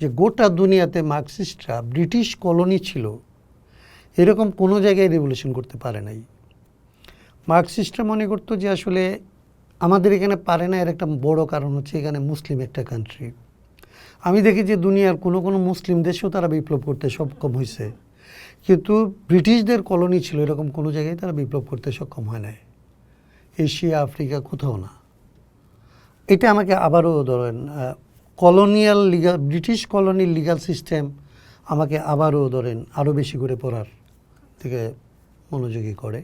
যে গোটা দুনিয়াতে মার্কসিস্টরা ব্রিটিশ কলোনি ছিল, এরকম কোনো জায়গায় রেভলিউশন করতে পারে নাই। মার্কসিস্টরা মনে করতো যে আসলে আমাদের এখানে পারে না, এর একটা বড় কারণ হচ্ছে এখানে মুসলিম একটা কান্ট্রি। আমি দেখি যে দুনিয়ার কোনো কোনো মুসলিম দেশেও তারা বিপ্লব করতে সক্ষম হয়েছে, কিন্তু ব্রিটিশদের কলোনি ছিল এরকম কোনো জায়গায় তারা বিপ্লব করতে সক্ষম হয় নাই, এশিয়া আফ্রিকা কোথাও না। এটা আমাকে আবারও ধরেন কলোনিয়াল লিগাল, ব্রিটিশ কলোনির লিগাল সিস্টেম আমাকে আবারও ধরেন আরও বেশি করে পড়ার থেকে মনোযোগী করে।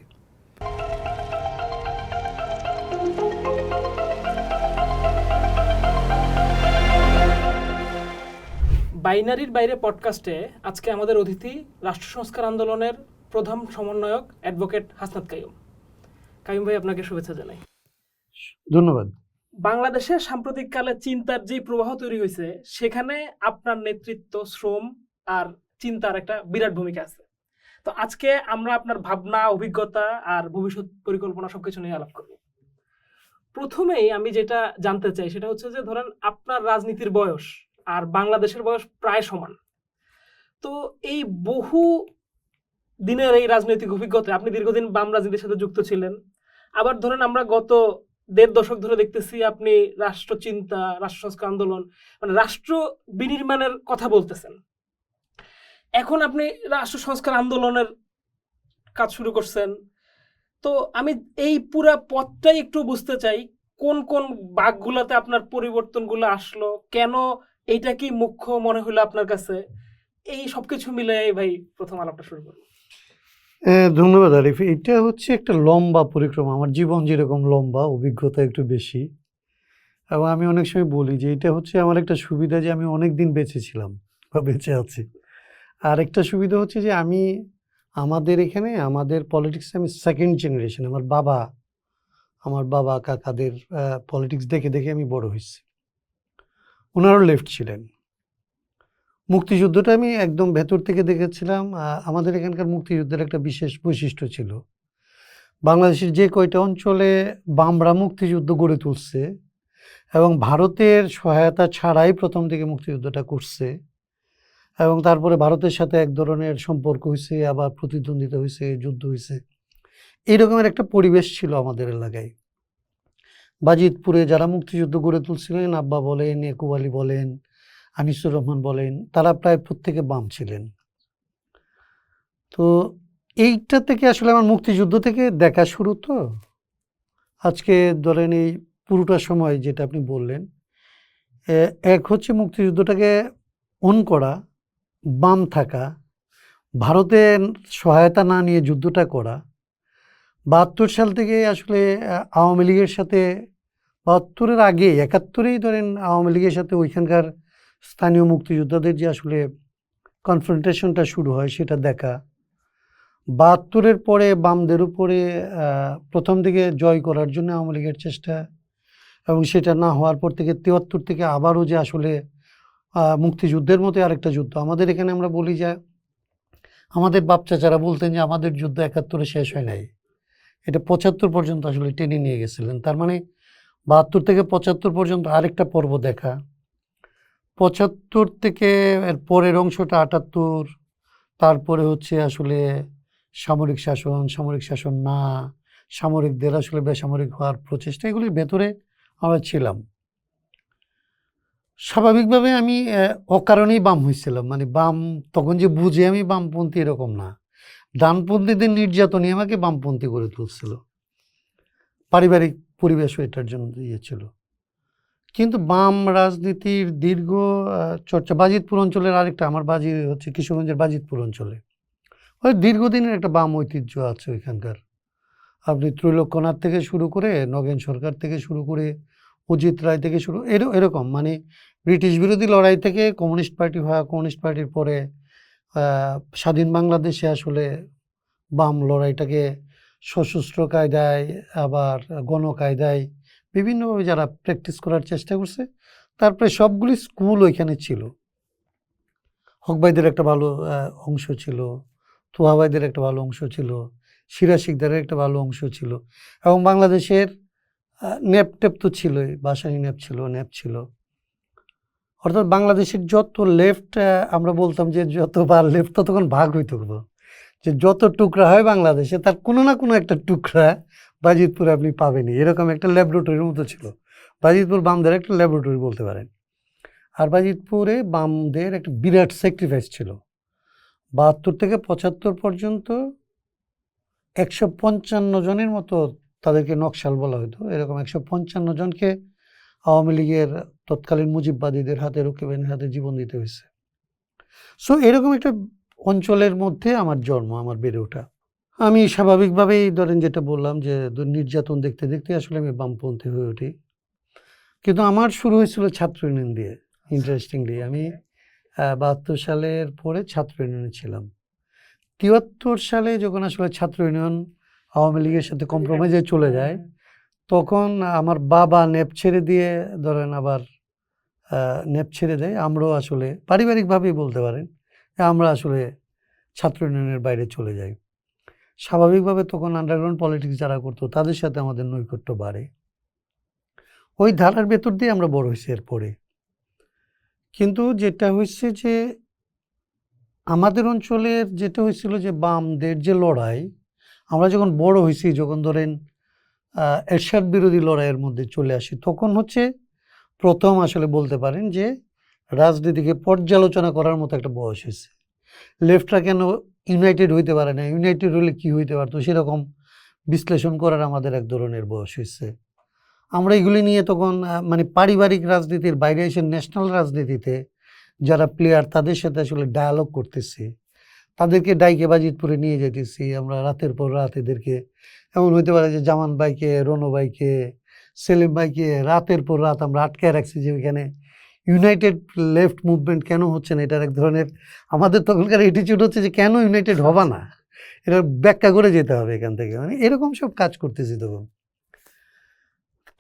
বাইনারির বাইরে পডকাস্টে আজকে আমাদের অতিথি রাষ্ট্র সংস্কার আন্দোলনের প্রধান সমন্বয়ক অ্যাডভোকেট হাসনাত কাইয়ুম। কাইয়ুম ভাই, আপনাকে শুভেচ্ছা জানাই। ধন্যবাদ। বাংলাদেশে সাম্প্রতিককালে চিন্তার যে প্রবাহ তৈরি হয়েছে, সেখানে আপনার নেতৃত্ব, শ্রম আর চিন্তার একটা বিরাট ভূমিকা আছে। তো আজকে আমরা আপনার ভাবনা, অভিজ্ঞতা আর ভবিষ্যৎ পরিকল্পনা সবকিছু নিয়ে আলাপ করব। প্রথমেই আমি যেটা জানতে চাই সেটা হচ্ছে যে ধরেন আপনার রাজনীতির বয়স আর বাংলাদেশের বয়স প্রায় সমান। তো এই বহু দিনের এই রাজনৈতিক অভিজ্ঞতা, আপনি দীর্ঘদিন বাম রাজনীতির সাথে যুক্ত ছিলেন। আবার ধরেন আমরা গত ১.৫ দশক ধরে দেখতেছি আপনি রাষ্ট্রচিন্তা, রাষ্ট্র সংস্কার আন্দোলন, মানে রাষ্ট্র বিনির্মাণের কথা বলতেছেন। এখন আপনি রাষ্ট্র সংস্কার আন্দোলনের কাজ শুরু করছেন। তো আমি এই পুরা পথটাই একটু বুঝতে চাই, কোন কোন ভাগগুলোতে আপনার পরিবর্তনগুলো আসলো, কেন এইটা কি মুখ্য মনে হলো আপনার কাছে, এই সবকিছু মিলে ভাই প্রথম আলাপটা শুরু করব। ধন্যবাদ আরিফ। এটা হচ্ছে একটা লম্বা পরিক্রমা, আমার জীবন যেরকম লম্বা, অভিজ্ঞতা একটু বেশি। এবং আমি অনেক সময় বলি যে এটা হচ্ছে আমার একটা সুবিধা যে আমি অনেক দিন বেঁচে ছিলাম বা বেঁচে আছি। আর একটা সুবিধা হচ্ছে যে আমি আমাদের এখানে আমাদের পলিটিক্সে আমি সেকেন্ড জেনারেশন। আমার বাবা কাকাদের পলিটিক্স দেখে দেখে আমি বড় হয়েছি। ওনারও লেফট ছিলেন। মুক্তিযুদ্ধটা আমি একদম ভেতর থেকে দেখেছিলাম। আমাদের এখানকার মুক্তিযুদ্ধের একটা বিশেষ বৈশিষ্ট্য ছিল, বাংলাদেশের যে কয়টা অঞ্চলে বামরা মুক্তিযুদ্ধ গড়ে তুলছে এবং ভারতের সহায়তা ছাড়াই প্রথম দিকে মুক্তিযুদ্ধটা করছে, এবং তারপরে ভারতের সাথে এক ধরনের সম্পর্ক হয়েছে, আবার প্রতিদ্বন্দ্বিতা হয়েছে, যুদ্ধ হয়েছে, এইরকমের একটা পরিবেশ ছিল আমাদের এলাকায়। বাজিতপুরে যারা মুক্তিযুদ্ধ গড়ে তুলছিলেন, আব্বা বলেন, একুব আলী বলেন, আনিসুর রহমান বলেন, তারা প্রায় প্রত্যেকে বাম ছিলেন। তো এইটা থেকে আসলে আমার মুক্তিযুদ্ধ থেকে দেখা শুরু। তো আজকে ধরেন এই পুরোটা সময় যেটা আপনি বললেন, এক হচ্ছে মুক্তিযুদ্ধটাকে অন করা, বাম থাকা, ভারতের সহায়তা না নিয়ে যুদ্ধটা করা। ৭২ সাল থেকে আসলে আওয়ামী লীগের সাথে, ৭২-এর আগে ৭১-এই ধরেন আওয়ামী লীগের সাথে ওইখানকার স্থানীয় মুক্তিযোদ্ধাদের যে আসলে কনফ্রন্টেশনটা শুরু হয় সেটা দেখা। ৭২-এর পরে বামদের উপরে প্রথম দিকে জয় করার জন্য আওয়ামী লীগের চেষ্টা, এবং সেটা না হওয়ার পর থেকে ৭৩ থেকে আবারও যে আসলে মুক্তিযুদ্ধের মতো আরেকটা যুদ্ধ। আমাদের এখানে আমরা বলি যে আমাদের বাপ চাচারা বলতেন যে আমাদের যুদ্ধ ৭১-এ শেষ হয় নাই, এটা ৭৫ পর্যন্ত আসলে টেনে নিয়ে গেছিলেন। তার মানে ৭২ থেকে ৭৫ পর্যন্ত আরেকটা পর্ব দেখা। ৭৫ থেকে এর পরের অংশটা ৭৮, তারপরে হচ্ছে আসলে সামরিক শাসন না, সামরিকদের আসলে বেসামরিক হওয়ার প্রচেষ্টা, এগুলির ভেতরে আমরা ছিলাম। স্বাভাবিকভাবে আমি অকারণেই বাম হয়েছিলাম, মানে বাম তখন যে বুঝে আমি বামপন্থী এরকম না, ডানপন্থীদের নির্যাতনই আমাকে বামপন্থী করে তুলছিল, পারিবারিক পরিবেশও এটার জন্য ছিল। কিন্তু বাম রাজনীতির দীর্ঘ চর্চা বাজিতপুর অঞ্চলের, আরেকটা আমার বাজি হচ্ছে কিশোরগঞ্জের বাজিতপুর অঞ্চলে, ওই দীর্ঘদিনের একটা বাম ঐতিহ্য আছে ওইখানকার। আপনি ত্রৈলোক্যনাথ থেকে শুরু করে, নগেন সরকার থেকে শুরু করে, অজিত রায় থেকে শুরু, এরকম মানে ব্রিটিশ বিরোধী লড়াই থেকে কমিউনিস্ট পার্টি হওয়া, কমিউনিস্ট পার্টির পরে স্বাধীন বাংলাদেশে আসলে বাম লড়াইটাকে সশস্ত্র কায়দায় আবার গণকায়দায় বিভিন্নভাবে যারা প্র্যাকটিস করার চেষ্টা করছে, তারপরে সবগুলি স্কুল ওইখানে ছিল। হকবাইদের একটা ভালো অংশ ছিল, তোহাবাইদের একটা ভালো অংশ ছিল, সিরাজ শিকদারের একটা ভালো অংশ ছিল, এবং বাংলাদেশের ন্যাপ টেপ তো ছিলই, বাসানি ন্যাপ ছিল, অর্থাৎ বাংলাদেশের যত লেফট, আমরা বলতাম যে যতবার লেফট ততক্ষণ ভাগ হইতো হলো, যে যত টুকরা হয় বাংলাদেশে তার কোনো না কোনো একটা টুকরা বাজিতপুরে আপনি পাবেনই, এরকম একটা ল্যাবরেটরির মতো ছিল। বাজিতপুর বামদের একটা ল্যাবরেটরি বলতে পারেন। আর বাজিতপুরে বামদের একটা বিরাট স্যাক্রিফাইস ছিল। ৭২ থেকে ৭৫ পর্যন্ত ১৫৫ জনের মতো তাদেরকে নকশাল বলা হতো, এরকম ১৫৫ জনকে আওয়ামী লীগের তৎকালীন মুজিববাদীদের হাতে, রকিব বাহিনীর হাতে জীবন দিতে হয়েছে। সো এরকম একটা অঞ্চলের মধ্যে আমার জন্ম, আমার বেড়ে ওঠা। আমি স্বাভাবিকভাবেই ধরেন যেটা বললাম যে নির্যাতন দেখতে দেখতে আসলে আমি বামপন্থী হয়ে উঠি। কিন্তু আমার শুরু হয়েছিল ছাত্র ইউনিয়ন দিয়ে। ইন্টারেস্টিংলি আমি ৭২ সালের পরে ছাত্র ইউনিয়নে ছিলাম। ৭৩ সালে যখন আসলে ছাত্র ইউনিয়ন আওয়ামী লীগের সাথে কম্প্রোমাইজে চলে যায়, তখন আমার বাবা নেপ ছেড়ে দিয়ে ধরেন আবার নেপ ছেড়ে দেয়। আমরাও আসলে পারিবারিকভাবেই বলতে পারেন যে আমরা আসলে ছাত্র ইউনিয়নের বাইরে চলে যাই। স্বাভাবিকভাবে তখন আন্ডারগ্রাউন্ড পলিটিক্স যারা করতো তাদের সাথে আমাদের নৈকট্য বাড়ে। ওই ধারার ভেতর দিয়ে আমরা বড় হয়েছি এরপরে। কিন্তু যেটা হয়েছে যে আমাদের অঞ্চলের যেটা হয়েছিল যে বামদের যে লড়াই, আমরা যখন বড় হয়েছি, যখন ধরেন এরশাদ বিরোধী লড়াইয়ের মধ্যে চলে আসি, তখন হচ্ছে প্রথম আসলে বলতে পারেন যে রাজনীতিকে পর্যালোচনা করার মতো একটা বয়স হয়েছে। লেফটরা কেন ইউনাইটেড হইতে পারে না, ইউনাইটেড হলে কী হইতে পারতো, সেরকম বিশ্লেষণ করার আমাদের এক ধরনের বয়স হয়েছে। আমরা এগুলি নিয়ে তখন মানে পারিবারিক রাজনীতির বাইরে এসে ন্যাশনাল রাজনীতিতে যারা প্লেয়ার তাদের সাথে আসলে ডায়ালগ করতেছি, তাদেরকে ডাইকে বাজিতপুরে নিয়ে যেতেছি আমরা রাতের পর রাত। এদেরকে এমন হইতে পারে যে জামান ভাইকে, রনো ভাইকে, সেলিম ভাইকে রাতের পর রাত আমরা আটকায় রাখছি যে ওইখানে ইউনাইটেড লেফট মুভমেন্ট কেন হচ্ছে না। এটার এক ধরনের আমাদের তখনকার অ্যাটিটিউড হচ্ছে যে কেন ইউনাইটেড হবা না, এটা ব্যাখ্যা করে যেতে হবে এখান থেকে, মানে এরকম সব কাজ করতেছি তখন।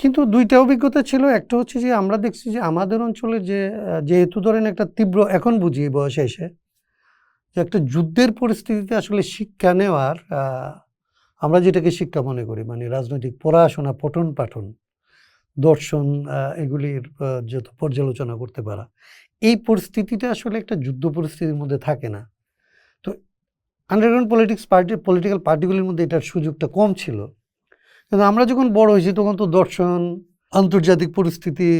কিন্তু দুইটা অভিজ্ঞতা ছিল। একটা হচ্ছে যে আমরা দেখছি যে আমাদের অঞ্চলে যে যেহেতু ধরেন একটা তীব্র, এখন বুঝি এই বয়সে এসে, যে একটা যুদ্ধের পরিস্থিতিতে আসলে শিক্ষা নেওয়ার, আমরা যেটাকে শিক্ষা মনে করি মানে রাজনৈতিক পড়াশোনা, পঠন পাঠন, দর্শন, এগুলির যত পর্যালোচনা করতে পারা, এই পরিস্থিতিটা আসলে একটা যুদ্ধ পরিস্থিতির মধ্যে থাকে না। তো আন্ডারগ্রাউন্ড পলিটিক্যাল পার্টিগুলির মধ্যে এটার সুযোগটা কম ছিল। কিন্তু আমরা যখন বড় হয়েছি তখন তো দর্শন, আন্তর্জাতিক পরিস্থিতি,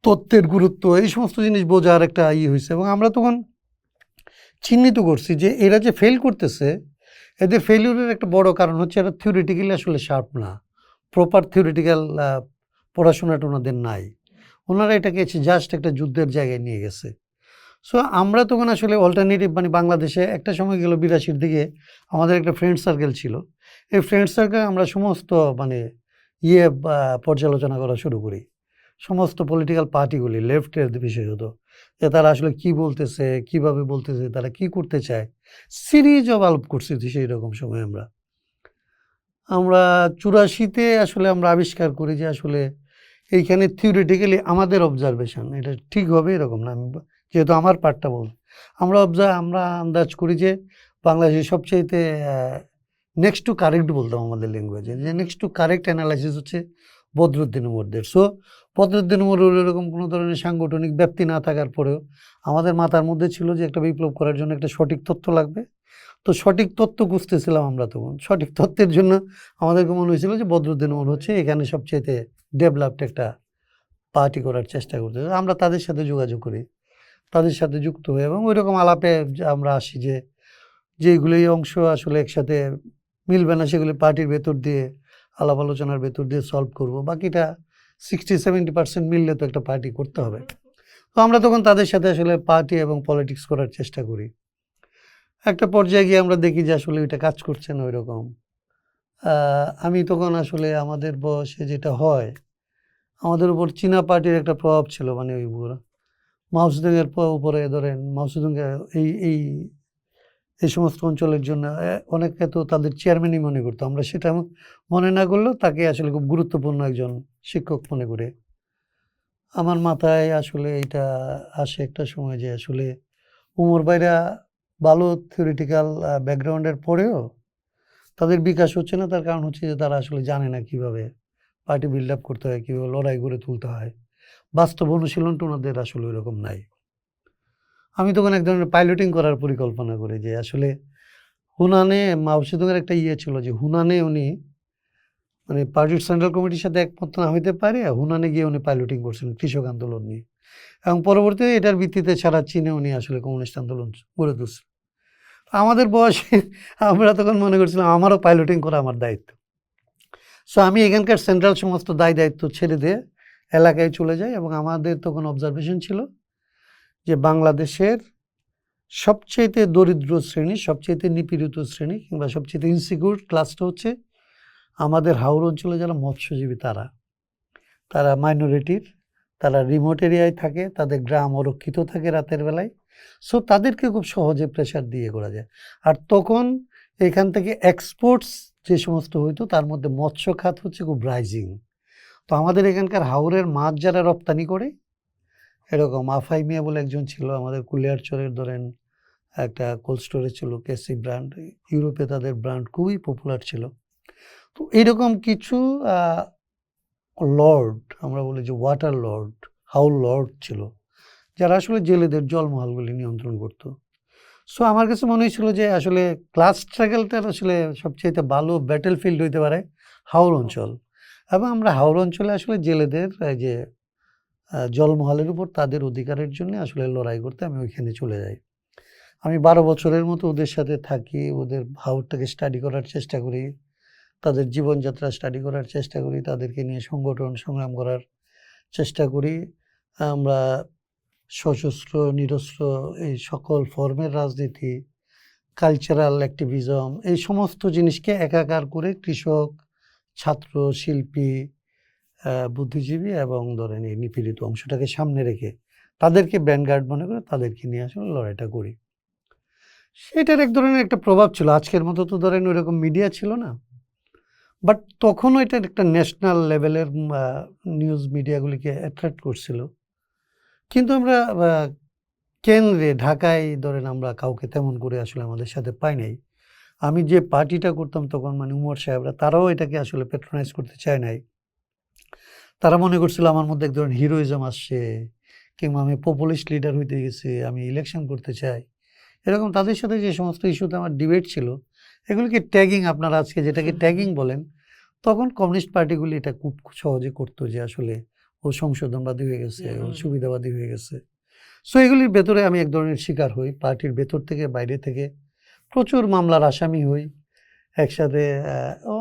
তথ্যের গুরুত্ব, এই সমস্ত জিনিস বোঝার একটা হয়েছে। এবং আমরা তখন চিহ্নিত করছি যে এরা যে ফেল করতেছে, এদের ফেলিউরের একটা বড় কারণ হচ্ছে এরা থিওরিটিক্যালি আসলে শার্প না, প্রপার থিওরিটিক্যাল পড়াশোনাটা ওনাদের নাই। ওনারা এটাকে জাস্ট একটা যুদ্ধের জায়গায় নিয়ে গেছে। সো আমরা তখন আসলে অল্টারনেটিভ, মানে বাংলাদেশে একটা সময় গেল ৮২-র দিকে আমাদের একটা ফ্রেন্ড সার্কেল ছিল। এই ফ্রেন্ড সার্কেল আমরা সমস্ত মানে পর্যালোচনা করা শুরু করি, সমস্ত পলিটিক্যাল পার্টিগুলি, লেফটের বিশেষত, যে তারা আসলে কি বলতেছে, কিভাবে বলতেছে, তারা কি করতে চায়, সিরিজ অফ আলাপ করছি সেই রকম সময়। আমরা ৮৪-তে আসলে আমরা আবিষ্কার করি যে আসলে এইখানে থিওরিটিক্যালি আমাদের অবজারভেশন এটা ঠিক হবে এরকম না। আমি যেহেতু আমার পার্টটা বল, আমরা আন্দাজ করি যে বাংলাদেশের সবচাইতে নেক্সট টু কারেক্ট বলতাম আমাদের ল্যাঙ্গুয়েজে, যে নেক্সট টু কারেক্ট অ্যানালাইসিস হচ্ছে বদরুদ্দিন উমরদের। সো বদরুদ্দিন উমরের এরকম কোনো ধরনের সাংগঠনিক ব্যাপ্তি না থাকার পরেও আমাদের মাথার মধ্যে ছিল যে একটা বিপ্লব করার জন্য একটা সঠিক তথ্য লাগবে। তো সঠিক তথ্য খুঁজতেছিলাম আমরা তখন। সঠিক তথ্যের জন্য আমাদেরকে মনে হয়েছিল যে বদরুদ্দিন উমর হচ্ছে এখানে সবচাইতে ডেভেলপড একটা পার্টি করার চেষ্টা করতে। আমরা তাদের সাথে যোগাযোগ করি, তাদের সাথে যুক্ত হই এবং ওই রকম আলাপে আমরা আসি যে যেগুলি অংশ আসলে একসাথে মিলবে না সেগুলি পার্টির ভেতর দিয়ে, আলাপ আলোচনার ভেতর দিয়ে সলভ করব। বাকিটা 60-70% মিললে তো একটা পার্টি করতে হবে। তো আমরা তখন তাদের সাথে আসলে পার্টি এবং পলিটিক্স করার চেষ্টা করি। একটা পর্যায়ে গিয়ে আমরা দেখি যে আসলে ওইটা কাজ করছে না ওই রকম। আমি তখন আসলে আমাদের বয়সে যেটা হয়, আমাদের উপর চীনা পার্টির একটা প্রভাব ছিল, মানে ওই মাওসেদুংয়ের উপরে ধরেন মাওসেদুং এই সমস্ত অঞ্চলের জন্য অনেকে তো তাদের চেয়ারম্যানই মনে করতো। আমরা সেটা মনে না করলেও তাকে আসলে খুব গুরুত্বপূর্ণ একজন শিক্ষক মনে করে। আমার মাথায় আসলে এটা আসে একটা সময় যে আসলে উমর ভাইরা ভালো থিওরিটিক্যাল ব্যাকগ্রাউন্ডের পরেও তাদের বিকাশ হচ্ছে না। তার কারণ হচ্ছে যে তারা আসলে জানে না কীভাবে পার্টি বিল্ড আপ করতে হয়, কীভাবে লড়াই গড়ে তুলতে হয়, বাস্তব অনুশীলনটা ওনাদের আসলে ওইরকম নাই। আমি তখন এক ধরনের পাইলটিং করার পরিকল্পনা করি যে আসলে হুনানে মাও সেতুংয়ের একটা ইয়ে ছিল যে হুনানে উনি মানে পার্টির সেন্ট্রাল কমিটির সাথে একমত না হইতে পারে হুনানে গিয়ে উনি পাইলটিং করছিলেন কৃষক আন্দোলন নিয়ে, এবং পরবর্তীতে এটার ভিত্তিতে সারা চীনে উনি আসলে কমিউনিস্ট আন্দোলন গড়ে তুলছেন। আমাদের বয়সে আমরা তখন মনে করছিলাম আমারও পাইলটিং করা আমার দায়িত্ব। সো আমি এখানকার সেন্ট্রাল সমস্ত দায়িত্ব ছেড়ে দিয়ে এলাকায় চলে যাই, এবং আমাদের তখন অবজারভেশন ছিল যে বাংলাদেশের সবচেয়ে দরিদ্র শ্রেণী, সবচেয়ে নিপীড়িত শ্রেণী কিংবা সবচেয়ে ইনসিকিউর ক্লাসটা হচ্ছে আমাদের হাওড় অঞ্চলে যারা মৎস্যজীবী, তারা মাইনরিটির, তারা রিমোট এরিয়ায় থাকে, তাদের গ্রাম অরক্ষিত থাকে রাতের বেলায়। সো তাদেরকে খুব সহজে প্রেশার দিয়ে করা যায়। আর তখন এখান থেকে এক্সপোর্টস যে সমস্ত হইতো তার মধ্যে মৎস্য খাত হচ্ছে খুব রাইজিং। তো আমাদের এখানকার হাওরের মাছ যারা রপ্তানি করে, এরকম আফাই মিয়া বলে একজন ছিল আমাদের কুলিয়ারচরের, ধরেন একটা কোল্ড স্টোরেজ ছিল কেসি ব্র্যান্ড, ইউরোপে তাদের ব্র্যান্ড খুবই পপুলার ছিল। তো এরকম কিছু লর্ড, আমরা বলি যে ওয়াটার লর্ড, হাউল লর্ড ছিল, যারা আসলে জেলেদের জলমহলগুলি নিয়ন্ত্রণ করত। সো আমার কাছে মনে হয়েছিল যে আসলে ক্লাস স্ট্রাগলটার আসলে সবচেয়ে ভালো ব্যাটেল ফিল্ড হইতে পারে হাওড় অঞ্চল, এবং আমরা হাওড় অঞ্চলে আসলে জেলেদের যে জলমহলের উপর তাদের অধিকারের জন্য আসলে লড়াই করতে আমি ওইখানে চলে যাই। আমি 12 বছরের মতো ওদের সাথে থাকি, ওদের হাওরটাকে স্টাডি করার চেষ্টা করি, তাদের জীবনযাত্রা স্টাডি করার চেষ্টা করি, তাদেরকে নিয়ে সংগঠন সংগ্রাম করার চেষ্টা করি। আমরা সশস্ত্র নিরস্ত্র এই সকল ফর্মের রাজনীতি, কালচারাল অ্যাক্টিভিজম, এই সমস্ত জিনিসকে একাকার করে কৃষক, ছাত্র, শিল্পী, বুদ্ধিজীবী এবং ধরেন এই নিপীড়িত অংশটাকে সামনে রেখে তাদেরকে ব্যানগার্ড মনে করে তাদেরকে নিয়ে আসলে লড়াইটা করি। সেটার এক ধরনের একটা প্রভাব ছিল। আজকের মতো তো ধরেন ওইরকম মিডিয়া ছিল না, বাট তখনও এটার একটা ন্যাশনাল লেভেলের নিউজ মিডিয়াগুলিকে অ্যাট্রাক্ট করছিল। কিন্তু আমরা কেন্দ্রে ঢাকায় ধরেন আমরা কাউকে তেমন করে আসলে আমাদের সাথে পাই নাই। আমি যে পার্টিটা করতাম তখন মানে উমর সাহেবরা, তারাও এটাকে আসলে প্যাট্রোনাইজ করতে চায় নাই। তারা মনে করছিল আমার মধ্যে এক ধরনের হিরোইজম আসছে, কিংবা আমি পপুলিস্ট লিডার হইতে গেছি, আমি ইলেকশন করতে চাই, এরকম তাদের সাথে যে সমস্ত ইস্যুতে আমার ডিবেট ছিল এগুলিকে ট্যাগিং, আপনারা আজকে যেটাকে ট্যাগিং বলেন, তখন কমিউনিস্ট পার্টিগুলি এটা খুব সহজে করতো যে আসলে ও সংশোধনবাদী হয়ে গেছে, ও সুবিধাবাদী হয়ে গেছে। সো এগুলির ভেতরে আমি এক ধরনের শিকার হই, পার্টির ভেতর থেকে বাইরে থেকে প্রচুর মামলার আসামি হই একসাথে।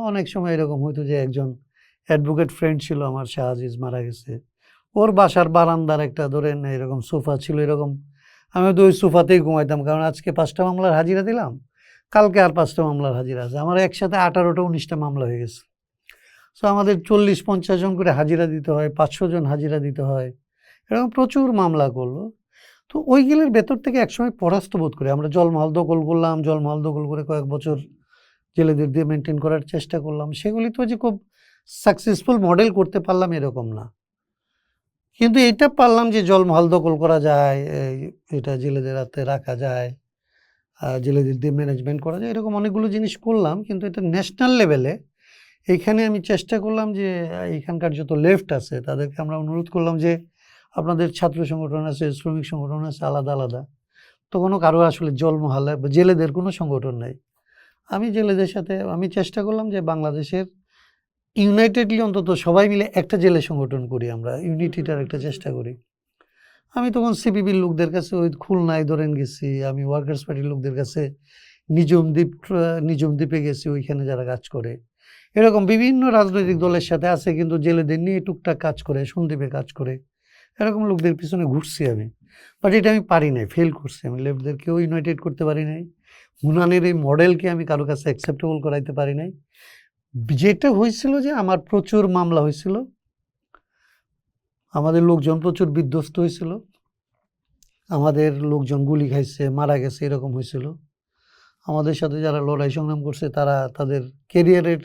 অনেক সময় এরকম হইতো যে একজন অ্যাডভোকেট ফ্রেন্ড ছিল আমার, শাহ আজিজ, মারা গেছে, ওর বাসার বারান্দার একটা ধরেন এরকম সোফা ছিল, এরকম আমি তো ওই সোফাতেই ঘুমাইতাম, কারণ আজকে 5টা মামলার হাজিরা দিলাম, কালকে আর 5টা মামলার হাজিরা আছে, আমার একসাথে 18টা 19টা মামলা হয়ে গেছে। সো আমাদের 40-50 জন করে হাজিরা দিতে হয়, 500 জন হাজিরা দিতে হয়, এরকম প্রচুর মামলা করলো। তো ওইগুলোর ভেতর থেকে একসময় পরাস্ত বোধ করে আমরা জলমহল দখল করলাম, জলমহল দখল করে কয়েক বছর জেলেদের দিয়ে মেনটেন করার চেষ্টা করলাম। সেগুলি তো যে খুব সাকসেসফুল মডেল করতে পারলাম এরকম না, কিন্তু এটা পারলাম যে জলমহল দখল করা যায়, এটা জেলেদের হাতে রাখা যায়, জেলেদের দিয়ে ম্যানেজমেন্ট করা যায়, এরকম অনেকগুলো জিনিস করলাম। কিন্তু এটা ন্যাশনাল লেভেলে এইখানে আমি চেষ্টা করলাম যে এখানকার যত লেফট আছে তাদেরকে আমরা অনুরোধ করলাম যে আপনাদের ছাত্র সংগঠন আছে, শ্রমিক সংগঠন আছে আলাদা আলাদা, তো কোনো কারো আসলে জলমহল জেলেদের কোনো সংগঠন নাই। আমি জেলেদের সাথে আমি চেষ্টা করলাম যে বাংলাদেশের ইউনাইটেডলি অন্তত সবাই মিলে একটা জেলে সংগঠন করি, আমরা ইউনিটিটার একটা চেষ্টা করি। আমি তখন সিপিবির লোকদের কাছে ওই খুলনায় ধরেন গেছি, আমি ওয়ার্কার্স পার্টির লোকদের কাছে নিজমদ্বীপে গেছি, ওইখানে যারা কাজ করে, এরকম বিভিন্ন রাজনৈতিক দলের সাথে আছে কিন্তু জেলেদের নিয়ে টুকটাক কাজ করে, সন্দ্বীপে কাজ করে, এরকম লোকদের পিছনে ঘুরছি আমি। বাট এটা আমি পারি নাই, ফেল করছি। আমি লেফটদেরকেও ইউনাইটেড করতে পারি নাই, হুনানের এই মডেলকে আমি কারো কাছে অ্যাকসেপ্টেবল করাইতে পারি নাই। যেটা হয়েছিল যে আমার প্রচুর মামলা হয়েছিল, আমাদের লোকজন প্রচুর বিধ্বস্ত হয়েছিল, আমাদের লোকজন গুলি খাইছে, মারা গেছে, এরকম হয়েছিল। আমাদের সাথে যারা লড়াই সংগ্রাম করছে তারা তাদের কেরিয়ারের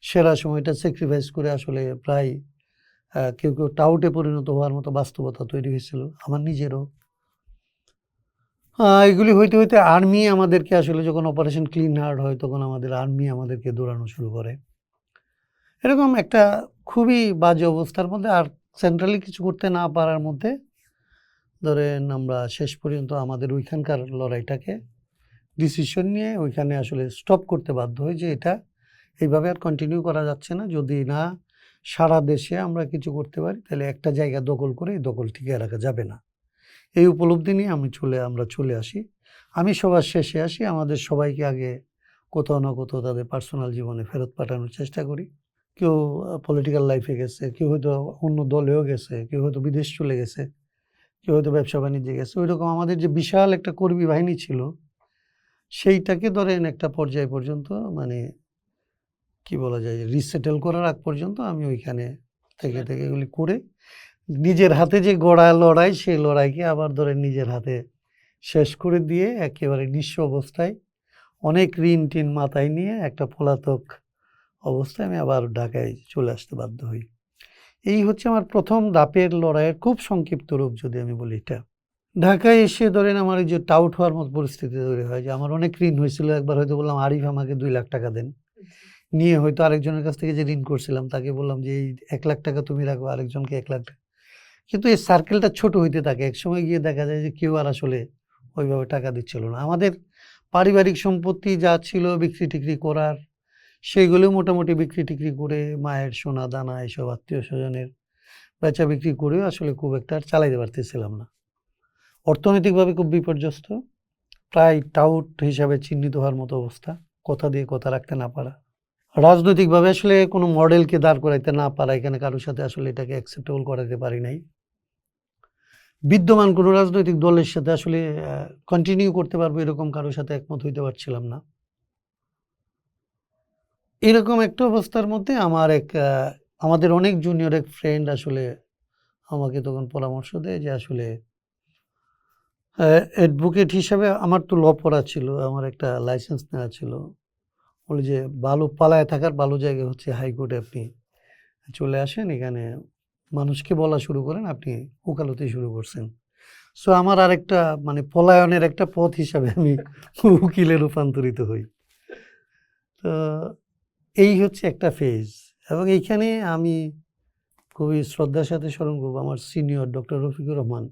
সেরা সময়টা স্যাক্রিফাইস করে আসলে প্রায় কেউ কেউ টাউটে পরিণত হওয়ার মতো বাস্তবতা তৈরি হয়েছিল, আমার নিজেরও। এগুলি হইতে হইতে আর্মি আমাদেরকে আসলে যখন অপারেশন ক্লিন হার্ট হয় তখন আমাদের আর্মি আমাদেরকে দৌড়ানো শুরু করে, এরকম একটা খুবই বাজে অবস্থার মধ্যে। আর সেন্ট্রালি কিছু করতে না পারার মধ্যে ধরেন আমরা শেষ পর্যন্ত আমাদের ওইখানকার লড়াইটাকে ডিসিশন নিয়ে ওইখানে আসলে স্টপ করতে বাধ্য হই যে এটা এইভাবে আর কন্টিনিউ করা যাচ্ছে না। যদি না সারা দেশে আমরা কিছু করতে পারি তাহলে একটা জায়গা দখল করে এই দখল টিকিয়ে রাখা যাবে না। এই উপলব্ধি নিয়ে আমরা চলে আসি। আমি সবার শেষে আসি। আমাদের সবাইকে আগে কোথাও না কোথাও তাদের পার্সোনাল জীবনে ফেরত পাঠানোর চেষ্টা করি। কেউ পলিটিক্যাল লাইফে গেছে, কেউ হয়তো অন্য দলেও গেছে, কেউ হয়তো বিদেশ চলে গেছে, কেউ হয়তো ব্যবসা বাণিজ্যে গেছে। ওইরকম আমাদের যে বিশাল একটা কর্মী বাহিনী ছিল সেইটাকে ধরেন একটা পর্যায় পর্যন্ত মানে কি বলা যায় রিসেটেল করার আগ পর্যন্ত আমি ওইখানে থেকে এগুলি করে নিজের হাতে যে গড়া লড়াই সেই লড়াইকে আবার ধরে নিজের হাতে শেষ করে দিয়ে একেবারে নিঃস্ব অবস্থায় অনেক ঋণ টিন মাথায় নিয়ে একটা পলাতক অবস্থায় আমি আবার ঢাকায় চলে আসতে বাধ্য হই। এই হচ্ছে আমার প্রথম ধাপের লড়াইয়ের খুব সংক্ষিপ্ত রূপ যদি আমি বলি এটা। ঢাকায় এসে ধরেন আমার এই যে টাউট হওয়ার মতো পরিস্থিতি তৈরি হয় যে আমার অনেক ঋণ হয়েছিল। একবার হয়তো বললাম আরিফ আমাকে 2 লাখ টাকা দেন, নিয়ে হয়তো আরেকজনের কাছ থেকে যে ঋণ করছিলাম তাকে বললাম যে এই 1 লাখ টাকা তুমি রাখো, আরেকজনকে 1 লাখ টাকা। কিন্তু এই সার্কেলটা ছোট হইতে থাকে। একসময় গিয়ে দেখা যায় যে কেউ আর আসলে ওইভাবে টাকা দিচ্ছিল না। আমাদের পারিবারিক সম্পত্তি যা ছিল বিক্রি টিক্রি করার সেইগুলো মোটামুটি বিক্রি টিক্রি করে মায়ের সোনা দানা এসব আত্মীয় স্বজনের বেচা বিক্রি করেও আসলে খুব একটা আর চালাইতে পারতেছিলাম না। অর্থনৈতিকভাবে খুব বিপর্যস্ত, প্রায় টাউট হিসাবে চিহ্নিত হওয়ার মতো অবস্থা, কথা দিয়ে কথা রাখতে না পারা, রাজনৈতিকভাবে আসলে কোনো মডেলকে দাঁড় করাইতে না পারা, এখানে কারোর সাথে আসলে এটাকে অ্যাকসেপ্টেবল করাতে পারি নাই। বিদ্যমান কোনো রাজনৈতিক দলের সাথে আসলে কন্টিনিউ করতে পারবো এরকম কারোর সাথে একমত হইতে পারছিলাম না। এরকম একটা অবস্থার মধ্যে আমাদের অনেক জুনিয়র এক ফ্রেন্ড আসলে আমাকে তখন পরামর্শ দেয় যে আসলে অ্যাডভোকেট হিসাবে আমার তো ল পড়া ছিল, আমার একটা লাইসেন্স নেওয়া ছিল। বলে যে ভালো পালায় থাকার ভালো জায়গা হচ্ছে হাইকোর্টে আপনি চলে আসেন, এখানে মানুষকে বলা শুরু করেন, আপনি ওকালতি শুরু করছেন। সো আমার আরেকটা মানে পলায়নের একটা পথ হিসাবে আমি উকিলে রূপান্তরিত হই। তো এই হচ্ছে একটা ফেজ। এবং এইখানে আমি খুবই শ্রদ্ধার সাথে স্মরণ করবো আমার সিনিয়র ডক্টর রফিকুর রহমান।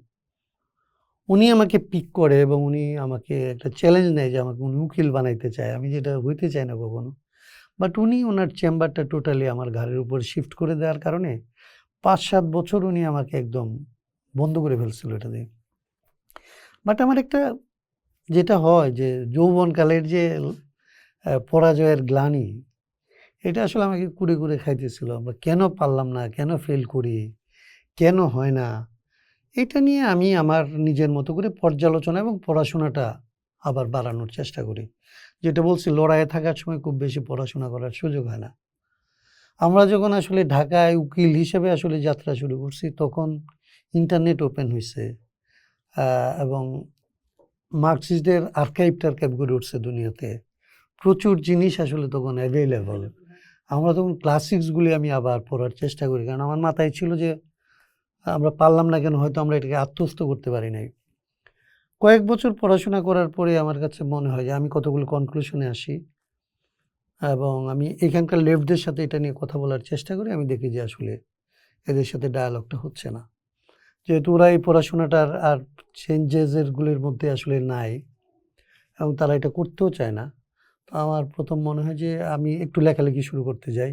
উনি আমাকে পিক করে এবং উনি আমাকে একটা চ্যালেঞ্জ নেয় যে আমাকে উনি উকিল বানাইতে চায়, আমি যেটা হইতে চাই না কখনো। বাট উনি ওনার চেম্বারটা টোটালি আমার ঘাড়ের উপর শিফট করে দেওয়ার কারণে 5-7 বছর উনি আমাকে একদম বন্ধ করে ফেলছিল এটা দিয়ে। বাট আমার একটা যেটা হয় যে যৌবনকালের যে পরাজয়ের গ্লানি, এটা আসলে আমাকে কুড়ে কুড়ে খাইতেছিল। আমরা কেন পারলাম না, কেন ফেল করি, কেন হয় না, এটা নিয়ে আমি আমার নিজের মতো করে পর্যালোচনা এবং পড়াশোনাটা আবার বাড়ানোর চেষ্টা করি। যেটা বলছি লড়াইয়ে থাকার সময় খুব বেশি পড়াশোনা করার সুযোগ হয় না। আমরা যখন আসলে ঢাকায় উকিল হিসেবে আসলে যাত্রা শুরু করছি তখন ইন্টারনেট ওপেন হয়েছে এবং মার্কসিস্টদের আর্কাইভ গড়ে উঠছে দুনিয়াতে। প্রচুর জিনিস আসলে তখন অ্যাভেলেবল। আমরা তখন ক্লাসিক্সগুলি আমি আবার পড়ার চেষ্টা করি, কারণ আমার মাথায় ছিল যে আমরা পারলাম না কেন, হয়তো আমরা এটাকে আত্মস্থ করতে পারি নাই। কয়েক বছর পড়াশোনা করার পরে আমার কাছে মনে হয় যে আমি কতগুলো কনক্লুশনে আসি এবং আমি এখানকার লেফটদের সাথে এটা নিয়ে কথা বলার চেষ্টা করি। আমি দেখি যে আসলে এদের সাথে ডায়ালগটা হচ্ছে না, যেহেতু ওরা এই পড়াশোনাটার আর চেঞ্জেসেরগুলির মধ্যে আসলে নাই এবং তারা এটা করতেও চায় না। তো আমার প্রথম মনে হয় যে আমি একটু লেখালেখি শুরু করতে যাই।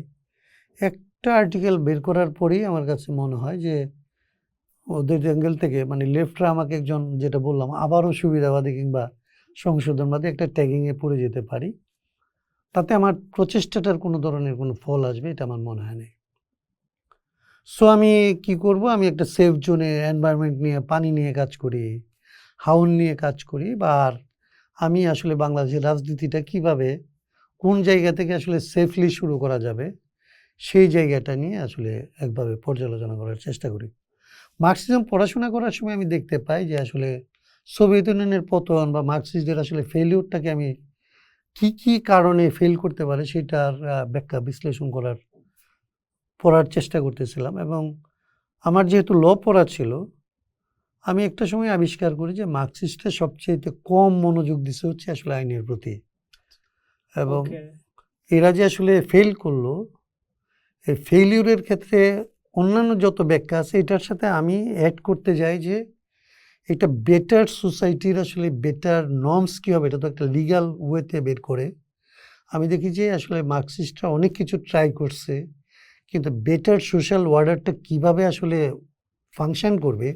একটা আর্টিকেল বের করার পরেই আমার কাছে মনে হয় যে ওদের অ্যাঙ্গেল থেকে মানে লেফটরা আমাকে একজন যেটা বললাম আবারও সুবিধাবাদী কিংবা সংশোধনবাদী একটা ট্যাগিংয়ে পড়ে যেতে পারি, তাতে আমার প্রচেষ্টাটার কোনো ধরনের কোনো ফল আসবে এটা আমার মনে হয় না। সো আমি কি করব, আমি একটা সেফ জোনে এনভায়রনমেন্ট নিয়ে, পানি নিয়ে কাজ করি, হাউন নিয়ে কাজ করি, বা আর আমি আসলে বাংলাদেশের রাজনীতিটা কিভাবে কোন জায়গা থেকে আসলে সেফলি শুরু করা যাবে সেই জায়গাটা নিয়ে আসলে একভাবে পর্যালোচনা করার চেষ্টা করি। মার্কসিজম পড়াশোনা করার সময় আমি দেখতে পাই যে আসলে সোভিয়েত ইউনিয়নের পতন বা মার্কসিস্টদের আসলে ফেলিউরটাকে আমি কি কারণে ফেল করতে পারে সেটার ব্যাখ্যা বিশ্লেষণ পড়ার চেষ্টা করতেছিলাম। এবং আমার যেহেতু ল পড়া ছিল, আমি একটা সময় আবিষ্কার করি যে মার্কসিস্টরা সবচেয়ে কম মনোযোগ দিচ্ছে হচ্ছে আসলে আইনের প্রতি, এবং এরা যে আসলে ফেল করলো এই ফেইলিউরের ক্ষেত্রে অন্যান্য যত ব্যাখ্যা আছে এটার সাথে আমি অ্যাড করতে যাই যে এটা বেটার সোসাইটির আসলে বেটার নর্মস কী হবে, এটা তো একটা লিগ্যাল ওয়েতে বের করে। আমি দেখি যে আসলে মার্কসিস্টরা অনেক কিছু ট্রাই করছে, কিন্তু বেটার সোশ্যাল অর্ডারটা কীভাবে আসলে ফাংশন করবে,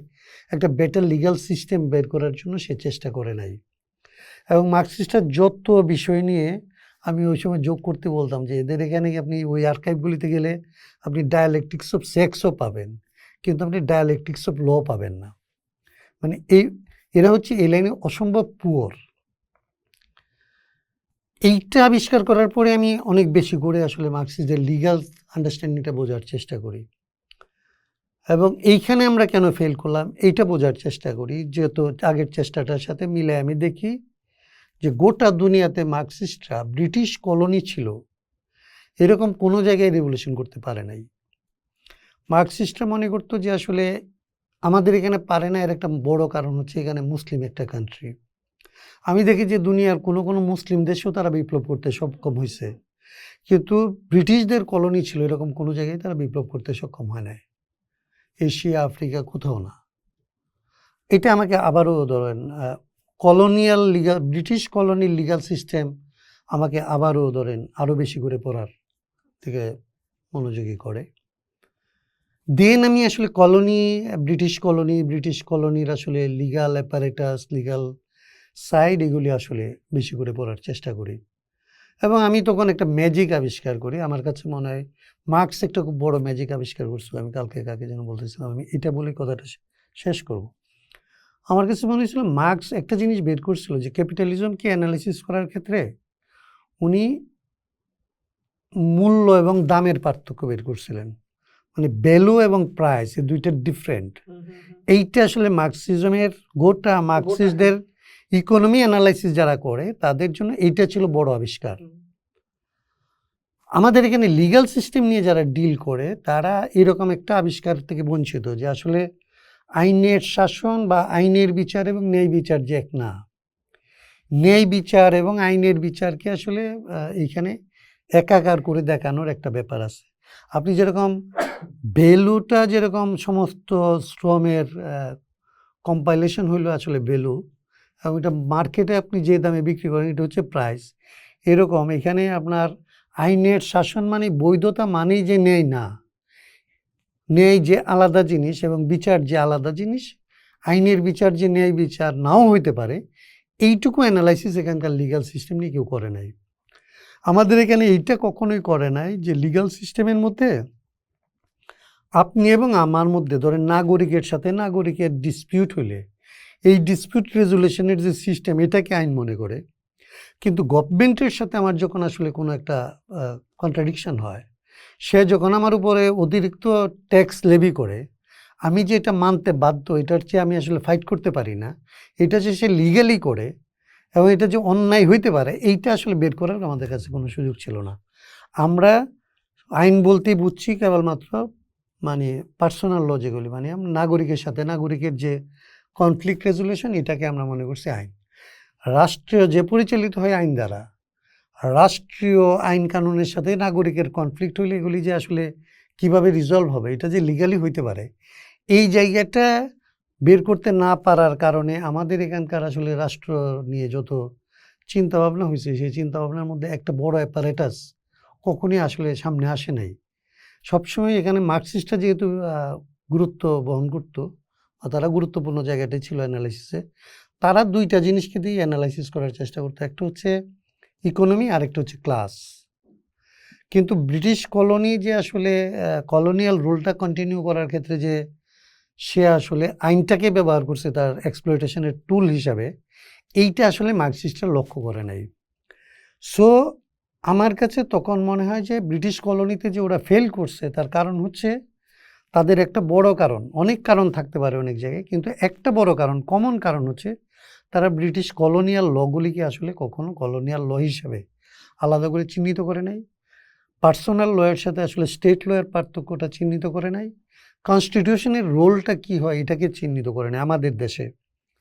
একটা বেটার লিগ্যাল সিস্টেম বের করার জন্য সে চেষ্টা করে নাই। এবং মার্কসিস্টরা যত বিষয় নিয়ে আমি ওই সময় যোগ করতে বলতাম যে এদের এখানে আপনি ওই আর্কাইভগুলিতে গেলে আপনি ডায়ালেকটিক্স অফ সেক্সও পাবেন, কিন্তু আপনি ডায়ালেকটিক্স অফ ল পাবেন না। মানে এরা হচ্ছে এই লাইনে অসম্ভব পুয়ার। এইটা আবিষ্কার করার পরে আমি অনেক বেশি করে আসলে মার্কসিস্টদের লিগ্যাল আন্ডারস্ট্যান্ডিংটা বোঝার চেষ্টা করি, এবং এইখানে আমরা কেন ফেল করলাম এইটা বোঝার চেষ্টা করি। যেহেতু আগের চেষ্টাটার সাথে মিলে আমি দেখি যে গোটা দুনিয়াতে মার্কসিস্টরা ব্রিটিশ কলোনি ছিল এরকম কোনো জায়গায় রেভলিউশন করতে পারে নাই। মার্কসিস্টরা মনে করতো যে আসলে আমাদের এখানে পারে না, এর একটা বড় কারণ হচ্ছে এখানে মুসলিম একটা কান্ট্রি। আমি দেখি যে দুনিয়ার কোনো কোনো মুসলিম দেশেও তারা বিপ্লব করতে সক্ষম হয়েছে, কিন্তু ব্রিটিশদের কলোনি ছিল এরকম কোনো জায়গায় তারা বিপ্লব করতে সক্ষম হয় নাই, এশিয়া আফ্রিকা কোথাও না। এটা আমাকে আবারও ধরেন কলোনিয়াল লিগাল ব্রিটিশ কলোনির লিগাল সিস্টেম আমাকে আবারও ধরেন আরও বেশি করে পড়ার থেকে মনোযোগী করে। দেন আমি আসলে ব্রিটিশ কলোনির আসলে লিগাল অ্যাপারেটাস, লিগাল সাইড এগুলি আসলে বেশি করে পড়ার চেষ্টা করি, এবং আমি তখন একটা ম্যাজিক আবিষ্কার করি। আমার কাছে মনে হয় মার্কস একটা খুব বড় ম্যাজিক আবিষ্কার করছিল। আমি কালকে কাকে যেন বলতেছিলাম, আমি এটা বলে কথাটা শেষ করব। আমার কাছে মনে হয়েছিল মার্কস একটা জিনিস বের করছিল যে ক্যাপিটালিজমকে অ্যানালাইসিস করার ক্ষেত্রে উনি মূল্য এবং দামের পার্থক্য বের করছিলেন, মানে ভ্যালু এবং প্রাইস এই দুইটা ডিফারেন্ট। এইটা আসলে মার্কসিজমের গোটা মার্কসিস্টদের ইকোনমি অ্যানালাইসিস যারা করে তাদের জন্য এইটা ছিল বড় আবিষ্কার। আমাদের এখানে লিগ্যাল সিস্টেম নিয়ে যারা ডিল করে তারা এরকম একটা আবিষ্কার থেকে বঞ্চিত যে আসলে আইনের শাসন বা আইনের বিচার এবং ন্যায় বিচার যে এক না। ন্যায় বিচার এবং আইনের বিচারকে আসলে এইখানে একাকার করে দেখানোর একটা ব্যাপার আছে। আপনি যেরকম ভ্যালুটা যেরকম সমস্ত শ্রমের কম্পাইলেশন হইল আসলে ভ্যালু, এবং এটা মার্কেটে আপনি যে দামে বিক্রি করেন এটা হচ্ছে প্রাইস। এরকম এখানে আপনার আইনের শাসন মানে বৈধতা মানেই যে ন্যায় না, ন্যায় যে আলাদা জিনিস এবং বিচার যে আলাদা জিনিস, আইনের বিচার যে ন্যায় বিচার নাও হইতে পারে, এইটুকু অ্যানালাইসিস এখানকার লিগ্যাল সিস্টেম নিয়ে কেউ করে নাই। আমাদের এখানে এইটা কখনোই করে নাই যে লিগ্যাল সিস্টেমের মধ্যে আপনি এবং আমার মধ্যে ধরেন নাগরিকের সাথে নাগরিকের ডিসপিউট হইলে এই ডিসপিউট রেজুলেশনের যে সিস্টেম এটাকে আইন মনে করে, কিন্তু গভর্নমেন্টের সাথে আমার যখন আসলে কোনো একটা কন্ট্রাডিকশন হয়, সে যখন আমার উপরে অতিরিক্ত ট্যাক্স লেভি করে, আমি যে এটা মানতে বাধ্য এটার চেয়ে আমি আসলে ফাইট করতে পারি না, এটা যে সে লিগ্যালি করে এবং এটা যে অন্যায় হইতে পারে এইটা আসলে বের করার আমাদের কাছে কোনো সুযোগ ছিল না। আমরা আইন বলতেই বুঝছি কেবলমাত্র মানে পার্সোনাল ল যেগুলি, মানে নাগরিকের সাথে নাগরিকের যে কনফ্লিক্ট রেজুলেশন এটাকে আমরা মনে করছি আইন। রাষ্ট্রীয় যে পরিচালিত হয় আইন দ্বারা, রাষ্ট্রীয় আইন কানুনের সাথে নাগরিকের কনফ্লিক্ট হইলে এগুলি যে আসলে কিভাবে রিজলভ হবে এটা যে লিগালি হইতে পারে, এই জায়গাটা বের করতে না পারার কারণে আমাদের এখানকার আসলে রাষ্ট্র নিয়ে যত চিন্তাভাবনা হয়েছে সেই চিন্তাভাবনার মধ্যে একটা বড় অ্যাপারেটাস কখনই আসলে সামনে আসে নাই। সবসময় এখানে মার্কসিস্টরা যেহেতু গুরুত্ব বহন করতো বা তারা গুরুত্বপূর্ণ জায়গাটাই ছিল অ্যানালাইসিসে, তারা দুইটা জিনিসকে দিয়ে অ্যানালাইসিস করার চেষ্টা করতো, একটা হচ্ছে ইকোনমি আর একটা হচ্ছে ক্লাস। কিন্তু ব্রিটিশ কলোনি যে আসলে কলোনিয়াল রুলটা কন্টিনিউ করার ক্ষেত্রে যে সে আসলে আইনটাকে ব্যবহার করছে তার এক্সপ্লয়টেশনের টুল হিসাবে, এইটা আসলে মার্কসিস্টরা লক্ষ্য করে নাই। সো আমার কাছে তখন মনে হয় যে ব্রিটিশ কলোনিতে যে ওরা ফেল করছে তার কারণ হচ্ছে তাদের একটা বড় কারণ, অনেক কারণ থাকতে পারে অনেক জায়গায়, কিন্তু একটা বড় কারণ, কমন কারণ হচ্ছে তারা ব্রিটিশ কলোনিয়াল লগুলিকে আসলে কখনো কলোনিয়াল ল হিসাবে আলাদা করে চিহ্নিত করে নাই, পার্সোনাল লয়ের সাথে আসলে স্টেট লয়ের পার্থক্যটা চিহ্নিত করে নাই, কনস্টিটিউশনের রোলটা কি হয় এটাকে চিহ্নিত করে নাই আমাদের দেশে,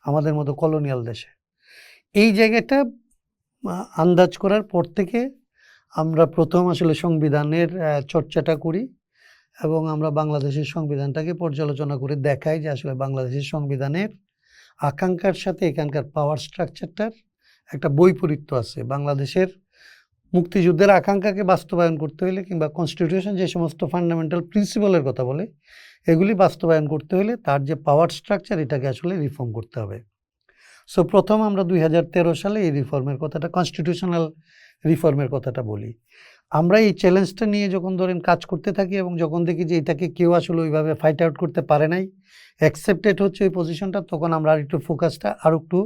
আমাদের মতো কলোনিয়াল দেশে। এই জায়গাটা আন্দাজ করার পর থেকে আমরা প্রথম আসলে সংবিধানের চর্চাটা করি এবং আমরা বাংলাদেশের সংবিধানটাকে পর্যালোচনা করে দেখাই যে আসলে বাংলাদেশের সংবিধানের আকাঙ্ক্ষার সাথে এখানকার পাওয়ার স্ট্রাকচারটার একটা বৈপরীত্য আছে। বাংলাদেশের মুক্তিযুদ্ধের আকাঙ্ক্ষাকে বাস্তবায়ন করতে হলে কিংবা কনস্টিটিউশন যে সমস্ত ফান্ডামেন্টাল প্রিন্সিপালের কথা বলে এগুলি বাস্তবায়ন করতে হলে তার যে পাওয়ার স্ট্রাকচার এটাকে আসলে রিফর্ম করতে হবে। সো প্রথম আমরা 2013 সালে এই রিফর্মের কথাটা, কনস্টিটিউশনাল রিফর্মের কথাটা বলি। আমরা এই চ্যালেঞ্জটা নিয়ে যখন ধরেন কাজ করতে থাকি এবং যখন দেখি যে এটাকে কেউ আসলে ওইভাবে ফাইট আউট করতে পারে নাই, অ্যাকসেপ্টেড হচ্ছে ওই পজিশনটা, তখন আমরা আর একটু ফোকাসটা আর একটু